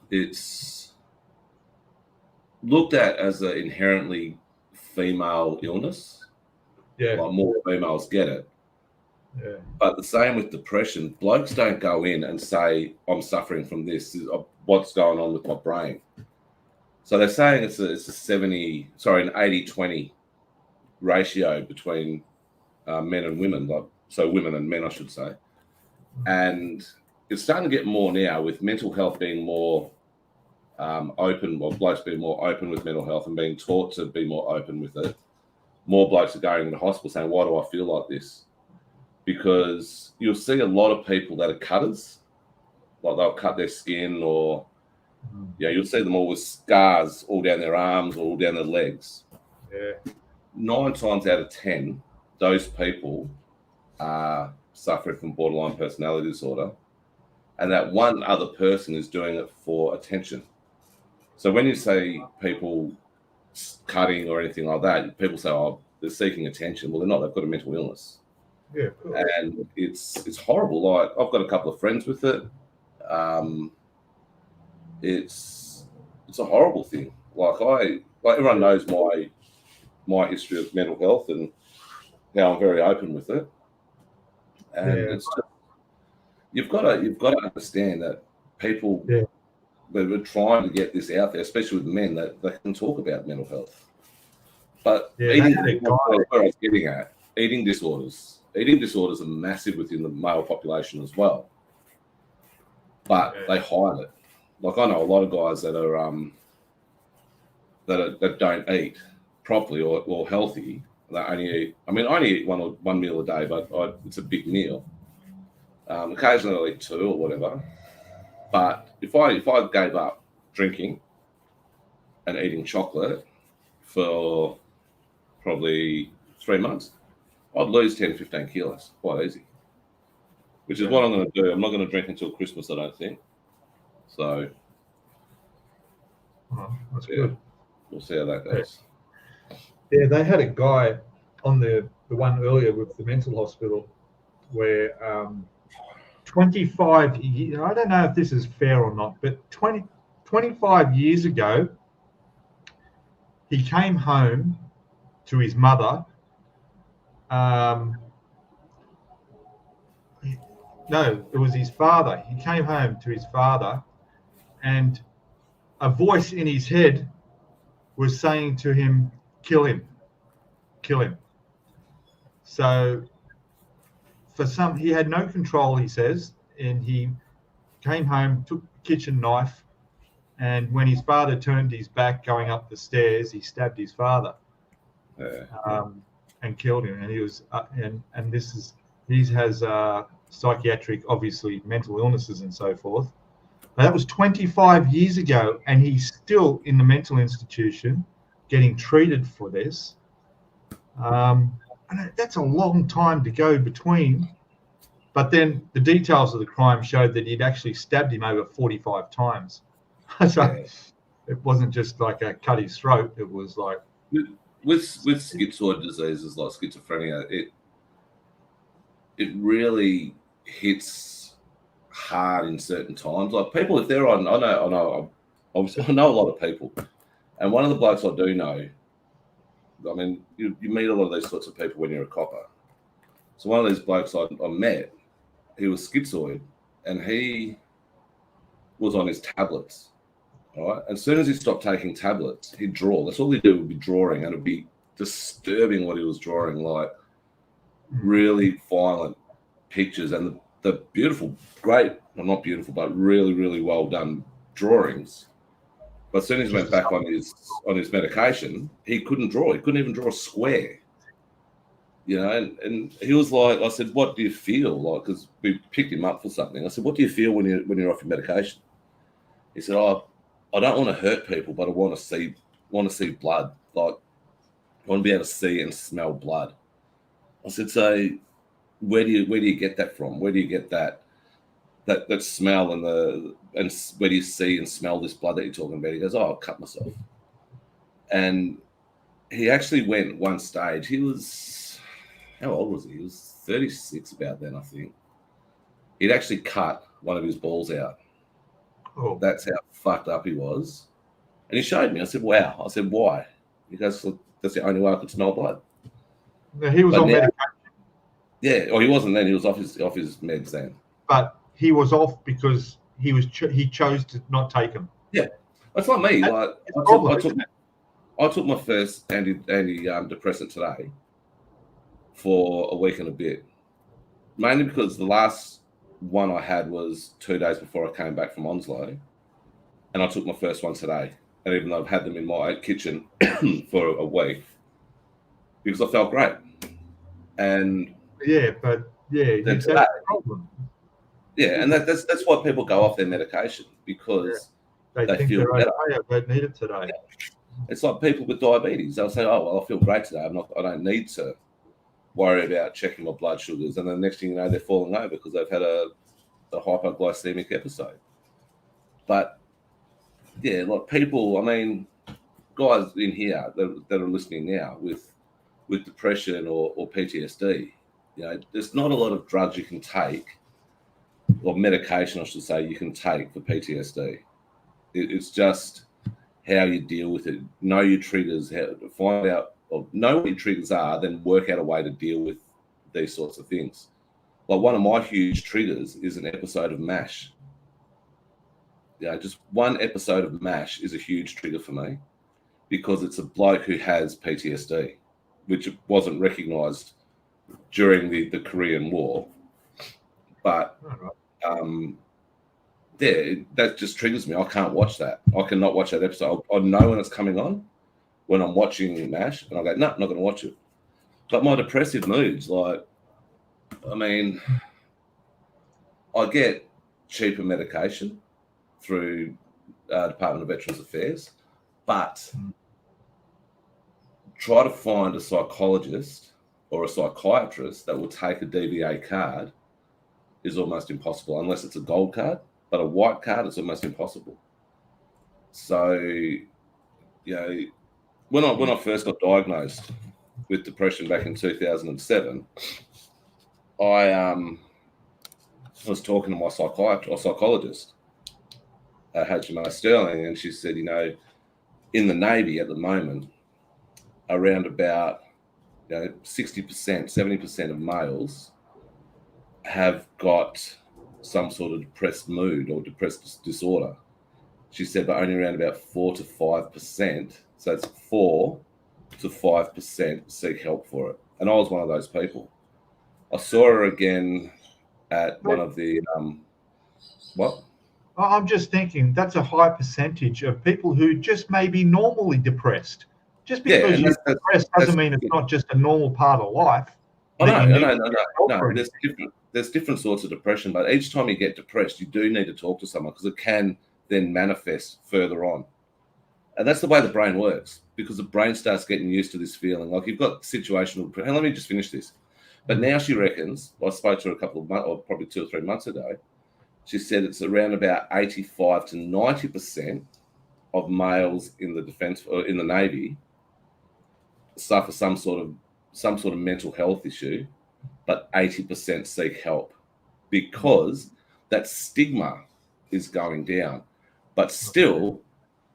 it's looked at as an inherently female illness. yeah, Like more females get it. yeah, But the same with depression. Blokes don't go in and say, I'm suffering from this. What's going on with my brain? So they're saying it's an 80-20 ratio between men and women. So women and men, I should say. And it's starting to get more now with mental health being more open, or blokes being more open with mental health and being taught to be more open with it. More blokes are going into hospital saying, why do I feel like this? Because you'll see a lot of people that are cutters, like they'll cut their skin, or you'll see them all with scars all down their arms, all down their legs. yeah. 9 times out of 10, those people are suffering from borderline personality disorder, and that one other person is doing it for attention. So when you say people cutting or anything like that, people say, oh, they're seeking attention. Well, they're not. They've got a mental illness. Yeah, cool. And it's horrible. Like, I've got a couple of friends with it. It's a horrible thing. Like everyone knows my history of mental health and how I'm very open with it. And it's just, you've got to understand that people we're trying to get this out there, especially with men, that they can talk about mental health. But where I was getting at, eating disorders. Eating disorders are massive within the male population as well, but they hide it. Like, I know a lot of guys that are that don't eat properly or healthy. They only eat. I mean, I only eat one meal a day, but it's a big meal. Occasionally I'll eat 2 or whatever. But if I gave up drinking and eating chocolate for probably 3 months, I'd lose 10, 15 kilos quite easy, which is what I'm going to do. I'm not going to drink until Christmas, I don't think. So that's good. We'll see how that goes. Yeah, they had a guy on the one earlier with the mental hospital where 25 years, I don't know if this is fair or not, but 25 years ago, he came home to his mother. No, it was his father. He came home to his father, and a voice in his head was saying to him, kill him, kill him. So he had no control, he says, and he came home, took the kitchen knife, and when his father turned his back going up the stairs, he stabbed his father and killed him. And he was, he has psychiatric, obviously mental illnesses and so forth. But that was 25 years ago, and he's still in the mental institution getting treated for this. And that's a long time to go between. But then the details of the crime showed that he'd actually stabbed him over 45 times. So it wasn't just like a cut his throat. It was like... With schizoid diseases like schizophrenia, it really hits hard in certain times. Like, people, if they're on, I know obviously I know a lot of people, and one of the blokes I do know, I mean, you meet a lot of these sorts of people when you're a copper. So one of these blokes I met, he was schizoid, and he was on his tablets. All right. And as soon as he stopped taking tablets, he'd draw. That's all he'd do, would be drawing, and it'd be disturbing what he was drawing, like really violent pictures, and the beautiful, great, well, not beautiful, but really, really well done drawings But as soon as he went back on his medication, he couldn't draw. He couldn't even draw a square. You know, and he was like, I said, "What do you feel like?" Because we picked him up for something. I said, "What do you feel when you're off your medication?" He said, "Oh, I don't want to hurt people, but I want to see blood. Like, I want to be able to see and smell blood." I said, "So, where do you get that from? Where do you get that smell and where do you see and smell this blood that you're talking about?" He goes, "Oh, I'll cut myself." And he actually went one stage. He was, how old was he? He was 36 about then, I think. He'd actually cut one of his balls out. Oh. That's how fucked up he was. And he showed me. I said, "Wow." I said, "Why?" He goes, "Look, that's the only way I could smell blood." Now, he was on medication. Yeah, or he wasn't then. He was off his meds then. But he was off because he chose to not take them. Yeah, that's like me. Like I took my first antidepressant today for a week and a bit, mainly because the last one I had was 2 days before I came back from Onslow, and I took my first one today. And even though I've had them in my kitchen for a week, because I felt great. And that's the problem. Yeah, and that's why people go off their medication, because they think feel better. Okay, I don't need it today. Yeah. It's like people with diabetes. They'll say, "Oh, well, I feel great today. I don't need to worry about checking my blood sugars." And the next thing you know, they're falling over because they've had a hypoglycemic episode. But yeah, like people, I mean, guys in here that are listening now with depression or PTSD, you know, there's not a lot of drugs you can take, or medication, I should say, you can take for PTSD. It's just how you deal with it. Know your triggers, find out, or know what your triggers are, then work out a way to deal with these sorts of things. Like one of my huge triggers is an episode of MASH. Yeah, just one episode of MASH is a huge trigger for me, because it's a bloke who has PTSD, which wasn't recognised during the Korean War. But that just triggers me. I can't watch that. I cannot watch that episode. I know when it's coming on, when I'm watching MASH, and I go, "No, I'm not going to watch it." But my depressive moods, like, I mean, I get cheaper medication through Department of Veterans Affairs, but try to find a psychologist or a psychiatrist that will take a DVA card is almost impossible, unless it's a gold card. But a white card is almost impossible. So, you know, when I first got diagnosed with depression back in 2007, I was talking to my psychologist, HMO Sterling, and she said, you know, in the Navy at the moment, around about 60%, 70% of males have got some sort of depressed mood or depressed disorder. She said, but only around about 4 to 5%, so it's 4 to 5% seek help for it. And I was one of those people. I saw her again at one of the what? I'm just thinking that's a high percentage of people who just may be normally depressed. Just because you're depressed doesn't mean it's not just a normal part of life. No. There's different sorts of depression, but each time you get depressed, you do need to talk to someone, because it can then manifest further on. And that's the way the brain works, because the brain starts getting used to this feeling. Like you've got situational depression. Hey, let me just finish this. But now she reckons, I spoke to her a couple of months, or probably 2 or 3 months ago, she said it's around about 85 to 90% of males in the defense or in the Navy suffer some sort of mental health issue, but 80% seek help, because that stigma is going down. But still,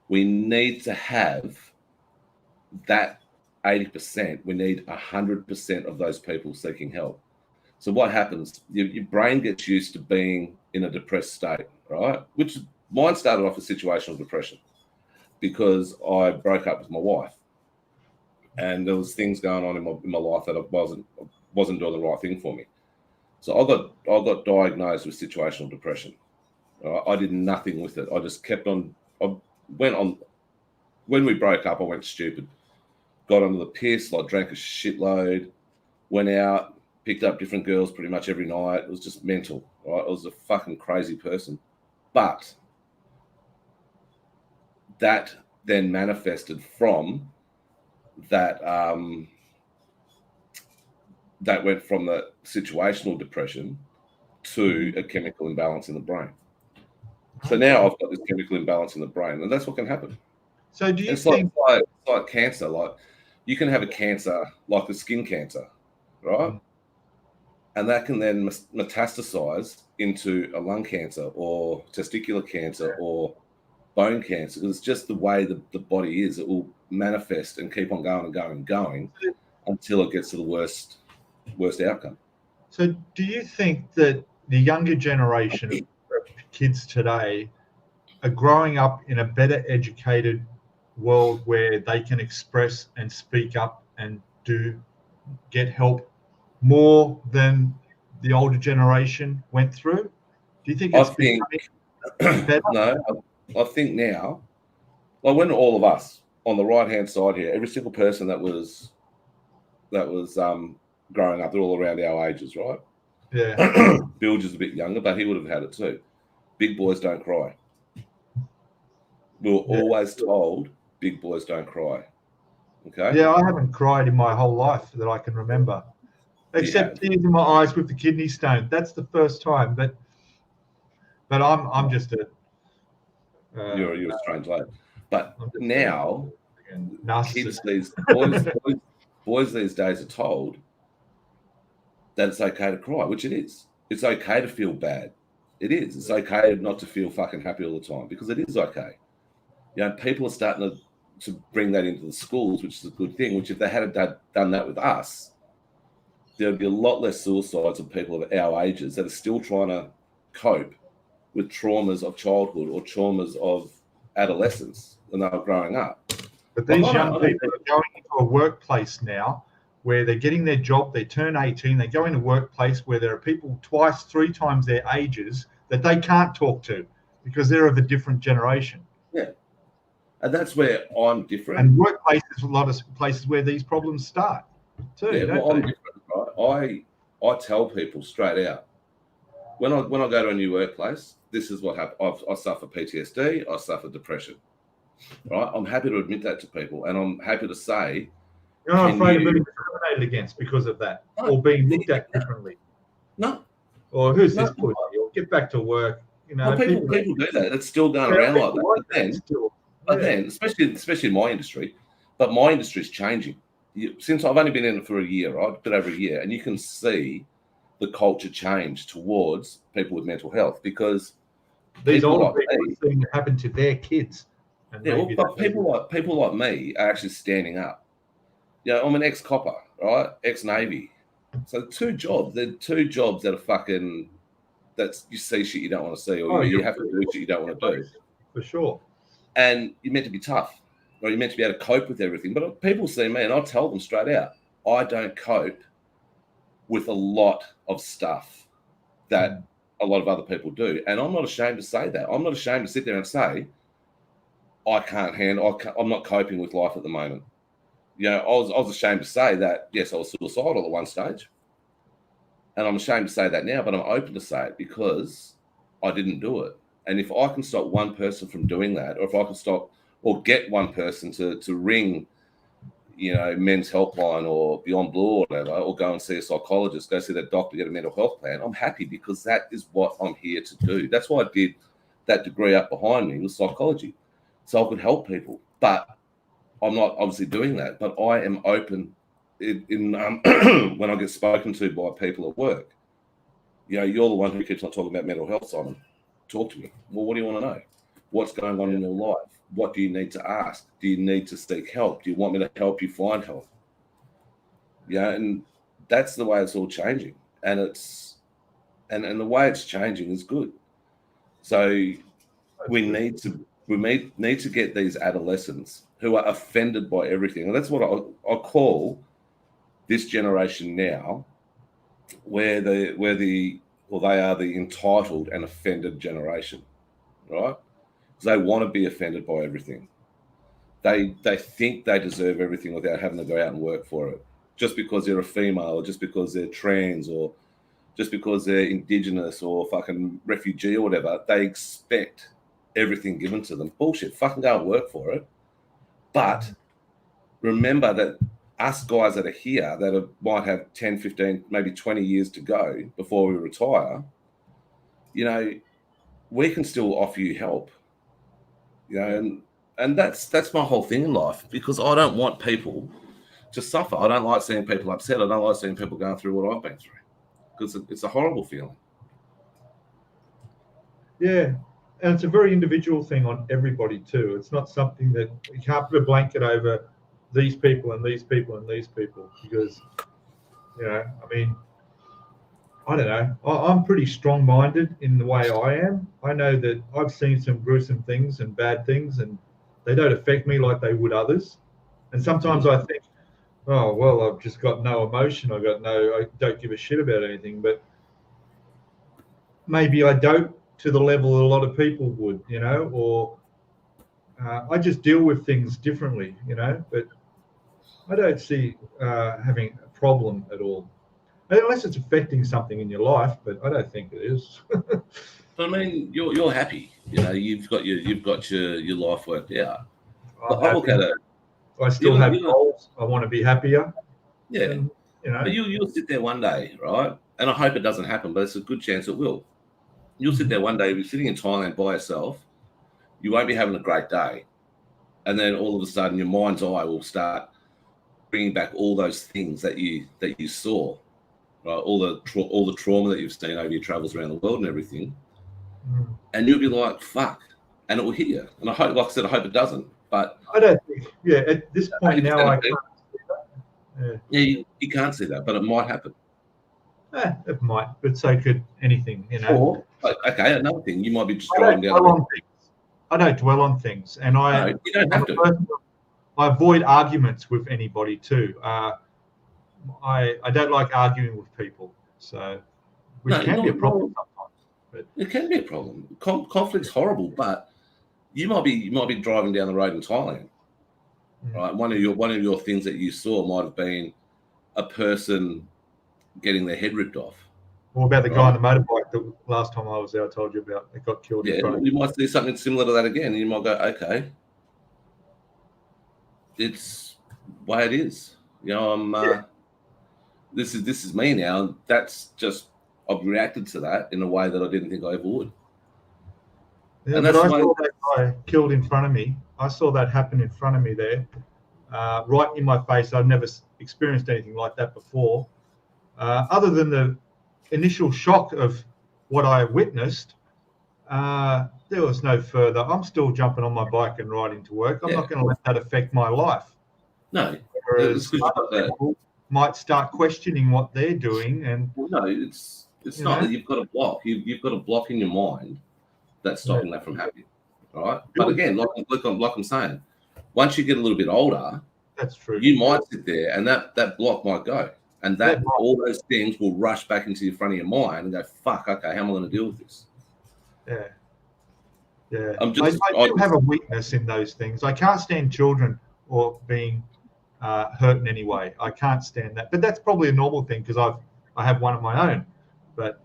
we need to have that 80%. We need 100% of those people seeking help. So what happens? Your brain gets used to being in a depressed state, right? Which mine started off as situational depression, because I broke up with my wife, and there was things going on in my life that I wasn't doing the right thing for me. So I got diagnosed with situational depression. I did nothing with it. I just kept on. went on when we broke up. I went stupid, got onto the piss, like drank a shitload, went out, picked up different girls pretty much every night. It was just mental, right? I was a fucking crazy person. But that then manifested from that. That went from the situational depression to a chemical imbalance in the brain. So now I've got this chemical imbalance in the brain, and that's what can happen. So do you It's think like cancer. Like you can have a cancer, like a skin cancer, right? And that can then metastasize into a lung cancer or testicular cancer or bone cancer. It's just the way the body is. It will manifest and keep on going and going and going until it gets to the worst outcome. so do you think that the younger generation of kids today are growing up in a better educated world where they can express and speak up and get help more than the older generation went through? Do you think I it's think becoming better? no. I think now, like when all of us on the right hand side here, every single person that was growing up, they're all around our ages, right? Yeah. Bilge is a bit younger, but he would have had it too. Big boys don't cry. We were always told big boys don't cry. Okay. Yeah, I haven't cried in my whole life that I can remember, except tears in my eyes with the kidney stone. That's the first time. But I'm just a You're a strange lad. But now kids, narcissist. these boys these days are told that it's okay to cry, which it is. It's okay to feel bad. It is. It's okay not to feel fucking happy all the time because it is okay. You know, people are starting to bring that into the schools, which is a good thing. Which if they had done that with us, there'd be a lot less suicides of people of our ages that are still trying to cope with traumas of childhood or traumas of adolescence when they were growing up. But these young people are going into a workplace now where they're getting their job, they turn 18, they go into a workplace where there are people twice, three times their ages that they can't talk to because they're of a different generation. Yeah. And that's where I'm different. And workplaces, a lot of places where these problems start too. Yeah, well, I'm different, right? I tell people straight out when I go to a new workplace, this is what happens. I suffer PTSD, I suffer depression. Right? I'm happy to admit that to people, and I'm happy to say you're not afraid of being discriminated against because of that, or being looked at differently. No. Or who's this pussy? Or get back to work. You know, well, people do that. It's still going around like that. But then, especially in my industry, but my industry is changing. Since I've only been in it for a year, right? A bit over a year, and you can see the culture change towards people with mental health because these older people are seeing it happen to their kids. And but people like me are actually standing up. You know, I'm an ex-copper, right? Ex-Navy. So two jobs. They're two jobs that are fucking. That's you see shit you don't want to see, or you have to do shit you don't want to do. For sure. And you're meant to be tough, or you're meant to be able to cope with everything. But people see me, and I tell them straight out, I don't cope with a lot of stuff that a lot of other people do. And I'm not ashamed to say that. I'm not ashamed to sit there and say, I'm not coping with life at the moment. You know, I was ashamed to say that, yes, I was suicidal at one stage. And I'm ashamed to say that now, but I'm open to say it because I didn't do it. And if I can stop one person from doing that, or if I can stop or get one person to ring, you know, Men's Helpline or Beyond Blue or whatever, or go and see a psychologist, go see that doctor, get a mental health plan, I'm happy because that is what I'm here to do. That's why I did that degree up behind me with psychology, so I could help people. But I'm not obviously doing that. But I am open in when I get spoken to by people at work. You know, you're the one who keeps on talking about mental health, Simon. Talk to me. Well, what do you want to know? What's going on in your life? What do you need to ask? Do you need to seek help? Do you want me to help you find help? Yeah, and that's the way it's all changing. And it's and the way it's changing is good. So we need to get these adolescents who are offended by everything. And that's what I call this generation now, where they are the entitled and offended generation, right? They want to be offended by everything. They think they deserve everything without having to go out and work for it. Just because they're a female, or just because they're trans, or just because they're Indigenous or fucking refugee or whatever, they expect everything given to them. Bullshit. Fucking go and work for it. But remember that us guys that are here that might have 10, 15, maybe 20 years to go before we retire, you know, we can still offer you help. You know, and that's my whole thing in life, because I don't want people to suffer. I don't like seeing people upset. I don't like seeing people going through what I've been through, because it's a horrible feeling. Yeah, and it's a very individual thing on everybody too. It's not something that you can't put a blanket over these people and these people and these people, because, you know, I mean, I don't know. I'm pretty strong-minded in the way I am. I know that I've seen some gruesome things and bad things, and they don't affect me like they would others. And sometimes I think, oh, well, I've just got no emotion. I don't give a shit about anything. But maybe I don't to the level a lot of people would, you know, or I just deal with things differently, you know. But I don't see having a problem at all. Unless it's affecting something in your life, but I don't think it is. But I mean, you're happy. You know, you've got your life worked out. But I look at it. I still have goals. I want to be happier. Yeah. And, you know. But you'll sit there one day, right? And I hope it doesn't happen, but it's a good chance it will. You'll sit there one day, you'll be sitting in Thailand by yourself. You won't be having a great day. And then all of a sudden your mind's eye will start bringing back all those things that you saw. Right, all the trauma that you've seen over your travels around the world and everything, and you'll be like, "Fuck," and it will hit you. And I hope, like I said, I hope it doesn't. But I don't think. Yeah, at this point now, I can't see that. Yeah, you can't see that, but it might happen. It might, but so could anything, you know. Or, okay, another thing, you might be just driving down. I don't dwell on things, and you don't have to. I avoid arguments with anybody too. I don't like arguing with people, so which can be a problem sometimes. But it can be a problem. Conflict's horrible, but you might be driving down the road in Thailand, right? One of your things that you saw might have been a person getting their head ripped off. What about the guy on the motorbike that last time I was there I told you about? That got killed. Yeah, you might see something similar to that again, and you might go, okay, it's the way it is. You know, This is me now. That's just I've reacted to that in a way that I didn't think I ever would. Yeah, and that's I saw that guy killed in front of me. I saw that happen in front of me there, right in my face. I've never experienced anything like that before. Other than the initial shock of what I witnessed, there was no further. I'm still jumping on my bike and riding to work. I'm not going to let that affect my life. No. Whereas other people might start questioning what they're doing, and no, it's not that you've got a block. You've got a block in your mind that's stopping that from happening, right? But again, like I'm saying, once you get a little bit older, that's true. You might sit there, and that block might go, and all those things will rush back into the front of your mind and go, "Fuck, okay, how am I going to deal with this?" Yeah. I do have a weakness in those things. I can't stand children or being hurt in any way. I can't stand that. But that's probably a normal thing because I have one of my own. But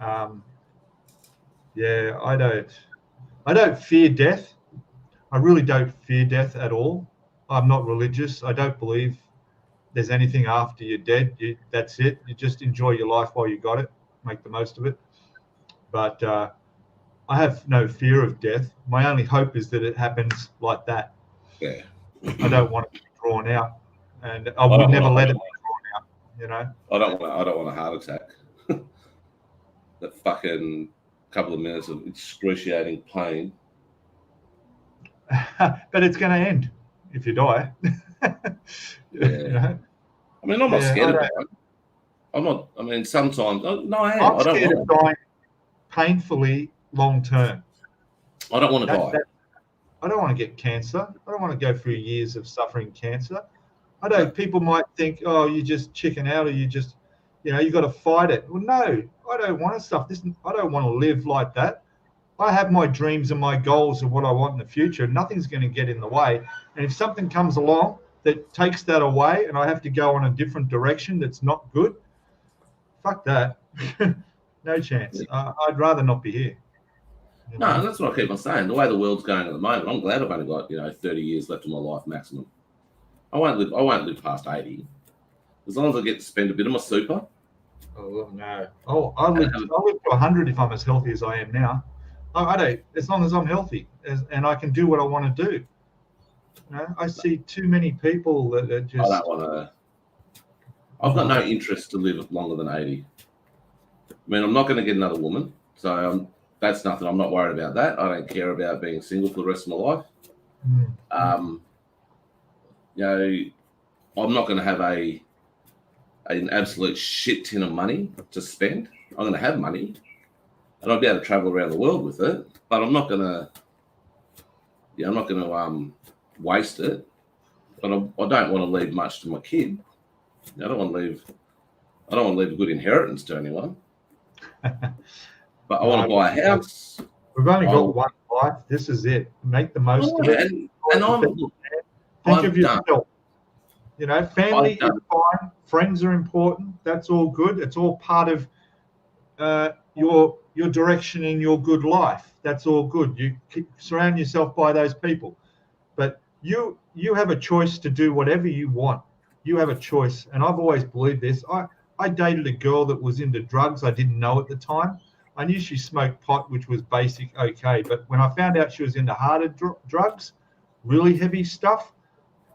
I don't fear death. I really don't fear death at all. I'm not religious. I don't believe there's anything after you're dead. That's it. You just enjoy your life while you got it. Make the most of it. But I have no fear of death. My only hope is that it happens like that. Yeah. I don't want it to be drawn out, and I would never let it be drawn out. You know. I don't want a heart attack. That fucking couple of minutes of excruciating pain. But it's going to end if you die. Yeah. You know? I mean, I'm not scared of that. I'm not. I mean, sometimes. No, I am. I'm scared of dying painfully long term. I don't want to die. I don't want to get cancer. I don't want to go through years of suffering cancer. I don't. People might think, oh, you just chicken out, or you just, you got to fight it. Well, no, I don't want to suffer. I don't want to live like that. I have my dreams and my goals of what I want in the future. Nothing's going to get in the way. And if something comes along that takes that away and I have to go on a different direction that's not good, fuck that. No chance. I'd rather not be here. No, that's what I keep on saying. The way the world's going at the moment, I'm glad I've only got 30 years left of my life maximum. I won't live past 80. As long as I get to spend a bit of my super. Oh no! I'll live to 100 if I'm as healthy as I am now. I don't. As long as I'm healthy and I can do what I want to do. I see too many people that are just. I don't want to. I've got no interest to live longer than 80. I mean, I'm not going to get another woman, so that's nothing. I'm not worried about that. I don't care about being single for the rest of my life. I'm not going to have an absolute shit ton of money to spend. I'm going to have money, and I'll be able to travel around the world with it. But I'm not going to. I'm not going to waste it. But I don't want to leave much to my kid. I don't want to leave a good inheritance to anyone. But I want to buy a house. We've only got one life. This is it. Make the most of it. Think of yourself. Family is fine. Friends are important. That's all good. It's all part of your direction in your good life. That's all good. You surround yourself by those people. But you have a choice to do whatever you want. You have a choice. And I've always believed this. I dated a girl that was into drugs. I didn't know at the time. I knew she smoked pot, which was basic, okay. But when I found out she was into harder drugs, really heavy stuff,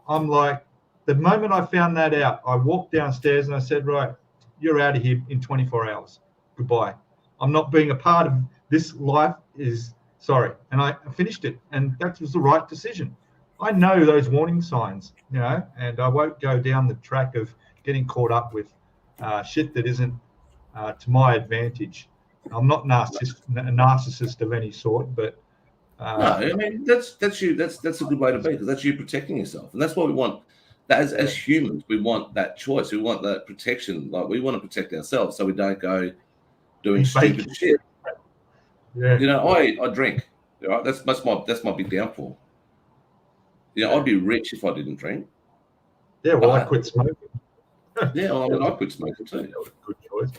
I'm like, the moment I found that out, I walked downstairs and I said, right, you're out of here in 24 hours. Goodbye. I'm not being a part of this life. Sorry. And I finished it. And that was the right decision. I know those warning signs, and I won't go down the track of getting caught up with shit that isn't to my advantage. I'm not a narcissist of any sort, but no, I mean that's you. That's a good way to be, because that's you protecting yourself, and that's what we want. As humans, we want that choice. We want that protection. Like, we want to protect ourselves so we don't go doing stupid shit. Yeah. I drink. Right? That's my big downfall. I'd be rich if I didn't drink. Yeah, well, I quit smoking. Yeah, I quit smoking too. That was a good choice.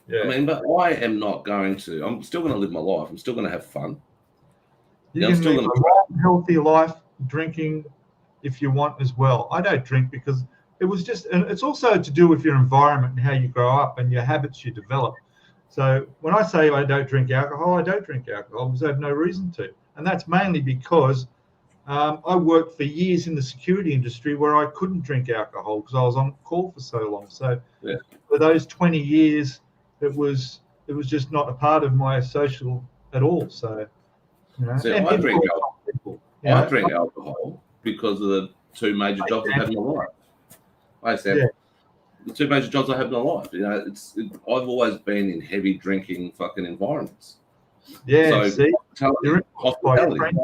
Yeah. I mean, but I am not going to. I'm still going to live my life. I'm still going to have fun. You can live a long, healthy life drinking if you want as well. I don't drink because it was just, and it's also to do with your environment and how you grow up and your habits you develop. So when I say I don't drink alcohol, I don't drink alcohol because I have no reason to. And that's mainly because I worked for years in the security industry where I couldn't drink alcohol because I was on call for so long. So for those 20 years, it was just not a part of my social at all. So, I drink alcohol. I drink alcohol because of the two major jobs I've had in my life. The two major jobs I have in my life. I've always been in heavy drinking fucking environments. Yeah, so hospitality.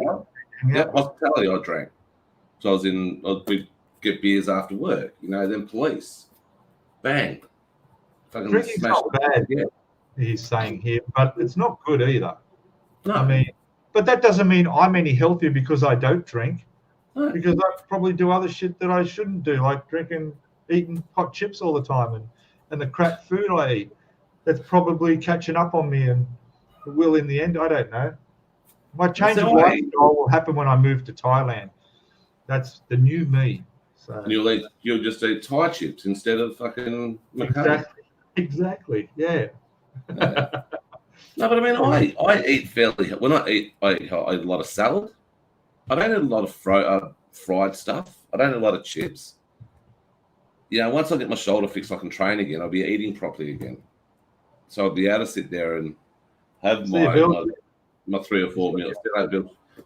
Hospitality I drank. So we'd get beers after work, then police. Bang. Fucking drinking's not bad, he's saying here, but it's not good either. No. I mean, but that doesn't mean I'm any healthier because I don't drink. No. Because I probably do other shit that I shouldn't do, like eating hot chips all the time and the crap food I eat. That's probably catching up on me and will in the end. I don't know. My change of lifestyle will happen when I move to Thailand. That's the new me. So you'll just eat Thai chips instead of fucking McCain. Exactly. Yeah. No, but I mean, I eat fairly. When I eat a lot of salad. I don't eat a lot of fried stuff. I don't eat a lot of chips. Once I get my shoulder fixed, I can train again. I'll be eating properly again. So I'll be able to sit there and have my 3 or 4 meals.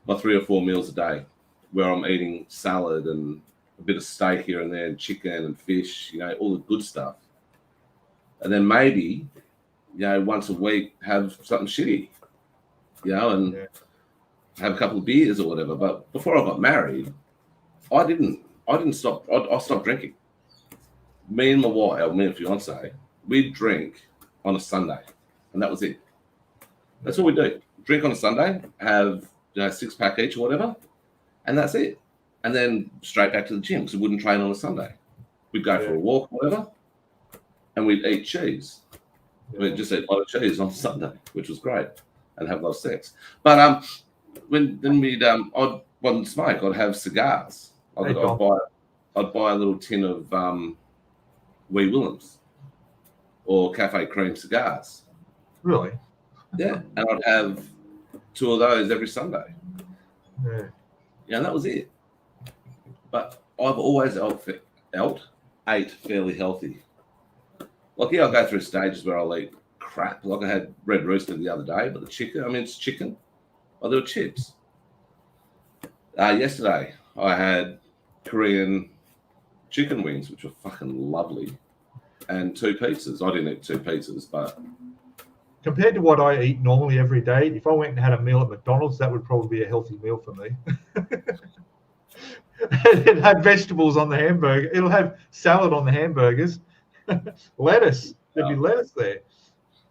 My 3 or 4 meals a day, where I'm eating salad and a bit of steak here and there, and chicken and fish. All the good stuff. And then maybe, once a week have something shitty. And have a couple of beers or whatever. But before I got married, I didn't stop. I stopped drinking. Me and my fiance, we'd drink on a Sunday, and that was it. That's all we do. drink on a Sunday, have 6-pack each or whatever, and that's it. And then straight back to the gym because we wouldn't train on a Sunday. We'd go for a walk, or whatever, and we'd eat cheese. Yeah. We'd just eat a lot of cheese on Sunday, which was great, and have a lot of sex. But I wouldn't smoke. I'd have cigars. I'd buy a little tin of Wee Willems or Cafe Cream cigars. Really? Yeah, and I'd have 2 of those every Sunday. Yeah, and that was it. But I've always ate fairly healthy. Like, I'll go through stages where I'll eat crap. Like, I had red rooster the other day, but it's chicken. Oh, there were chips. Yesterday, I had Korean chicken wings, which were fucking lovely, and 2 pizzas. I didn't eat 2 pizzas, but compared to what I eat normally every day, if I went and had a meal at McDonald's, that would probably be a healthy meal for me. It had vegetables on the hamburger. It'll have salad on the hamburgers. Lettuce. There'd be lettuce there.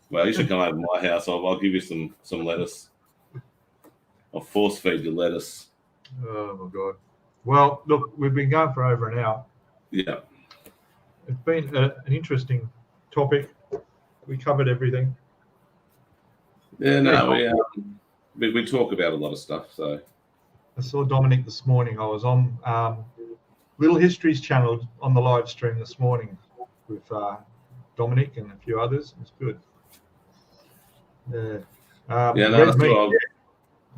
Well, you should come over to my house. I'll give you some lettuce. I'll force feed you lettuce. Oh my God. Well, look, we've been going for over an hour. Yeah. It's been an interesting topic. We covered everything. Yeah, no, we talk about a lot of stuff. So I saw Dominic this morning. I was on Little History's channel on the live stream this morning with Dominic and a few others. It was good. I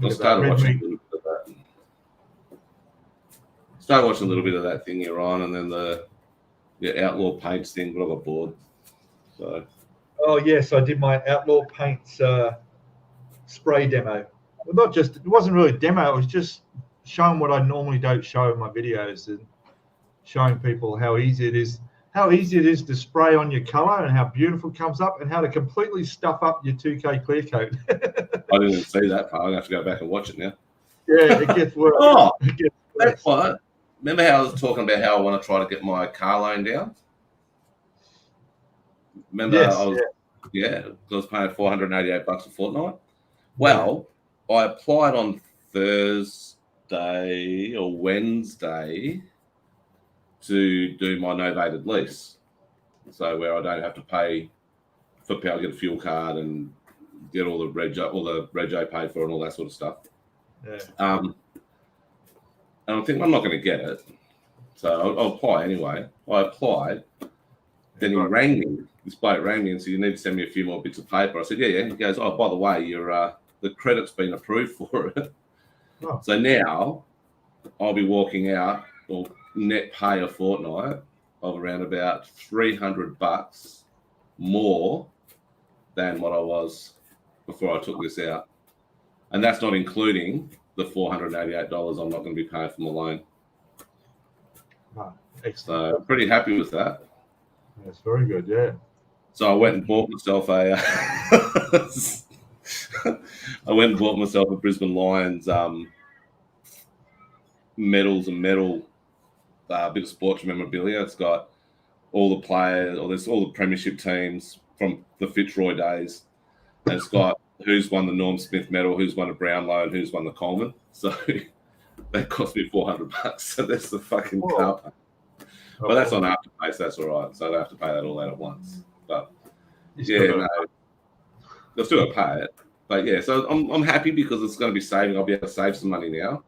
started watching a little bit of that. Started watching a little bit of that thing you're on, and then the Outlaw Paints thing, but I got bored. So. Oh yes, I did my Outlaw Paints spray demo. Well, it wasn't really a demo. It was just showing what I normally don't show in my videos and showing people how easy it is to spray on your color and how beautiful it comes up and how to completely stuff up your 2K clear coat. I didn't see that part. I have to go back and watch it now. Yeah, it gets worse. That's fine. Remember how I was talking about how I want to try to get my car loan down? Remember, yes, I was paying $488 a fortnight. Well, I applied on Thursday or Wednesday to do my novated lease, so where I don't have to pay for power, get a fuel card, and get all the rego paid for and all that sort of stuff. Yeah. And I'm thinking I'm not going to get it, so I'll apply anyway. I applied. Then he rang me. This bloke rang me and said, "You need to send me a few more bits of paper." I said, "Yeah." He goes, "Oh, by the way, your the credit's been approved for it." Oh. So now I'll be walking out or net pay a fortnight of around about $300 more than what I was before I took this out, and that's not including the $488 I'm not going to be paying for my loan. Oh, so I'm pretty happy with that. That's very good, yeah. So I went and bought myself a Brisbane Lions medals and medal bit of sports memorabilia. It's got all the players, or there's all the premiership teams from the Fitzroy days, and it's got who's won the Norm Smith medal, who's won a Brownlow, and who's won the Coleman. So that cost me $400. So that's the fucking car pay. But that's on Afterpay, so that's all right. So I don't have to pay that all out at once. But I've still got to pay it. But yeah, so I'm happy because it's going to be saving. I'll be able to save some money now.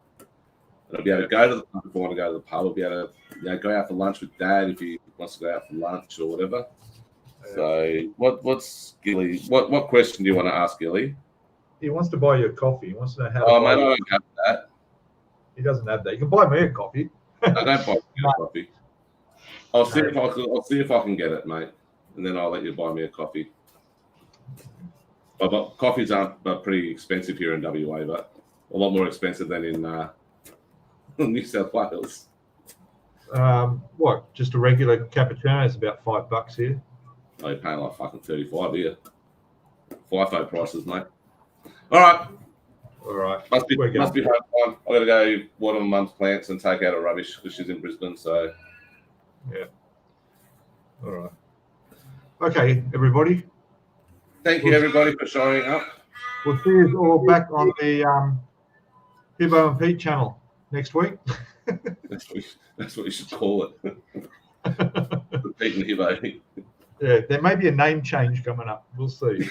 And I'll be able to go to the pub if I want to go to the pub. I'll be able to go out for lunch with Dad if he wants to go out for lunch or whatever. Yeah. So what's Gilly? What question do you want to ask Gilly? He wants to buy you a coffee. He wants to know how. Oh man, I don't have that. He doesn't have that. You can buy me a coffee. I don't buy me a coffee. I'll see if I can get it, mate, and then I'll let you buy me a coffee. But coffees aren't pretty expensive here in WA, but a lot more expensive than in New South Wales. What? Just a regular cappuccino is about $5 here. Oh, you're paying like fucking 35 here. FIFO prices, mate. All right. Must be home time. I got to go water my mum's plants and take out her rubbish because she's in Brisbane. So. Yeah. All right. Okay, everybody. Thank you, everybody, for showing up. We'll see you all back on the Hibbo and Pete channel next week. That's what you should call it. Pete and Hibbo. Yeah, there may be a name change coming up. We'll see.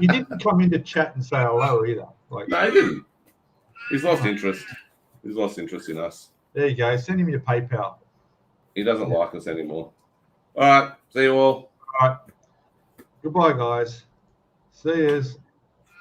He didn't come in to chat and say hello either. Like, No, he didn't. He's lost interest. He's lost interest in us. There you go. Send him your PayPal. He doesn't like us anymore. All right. See you all. All right. Goodbye, guys. See yous.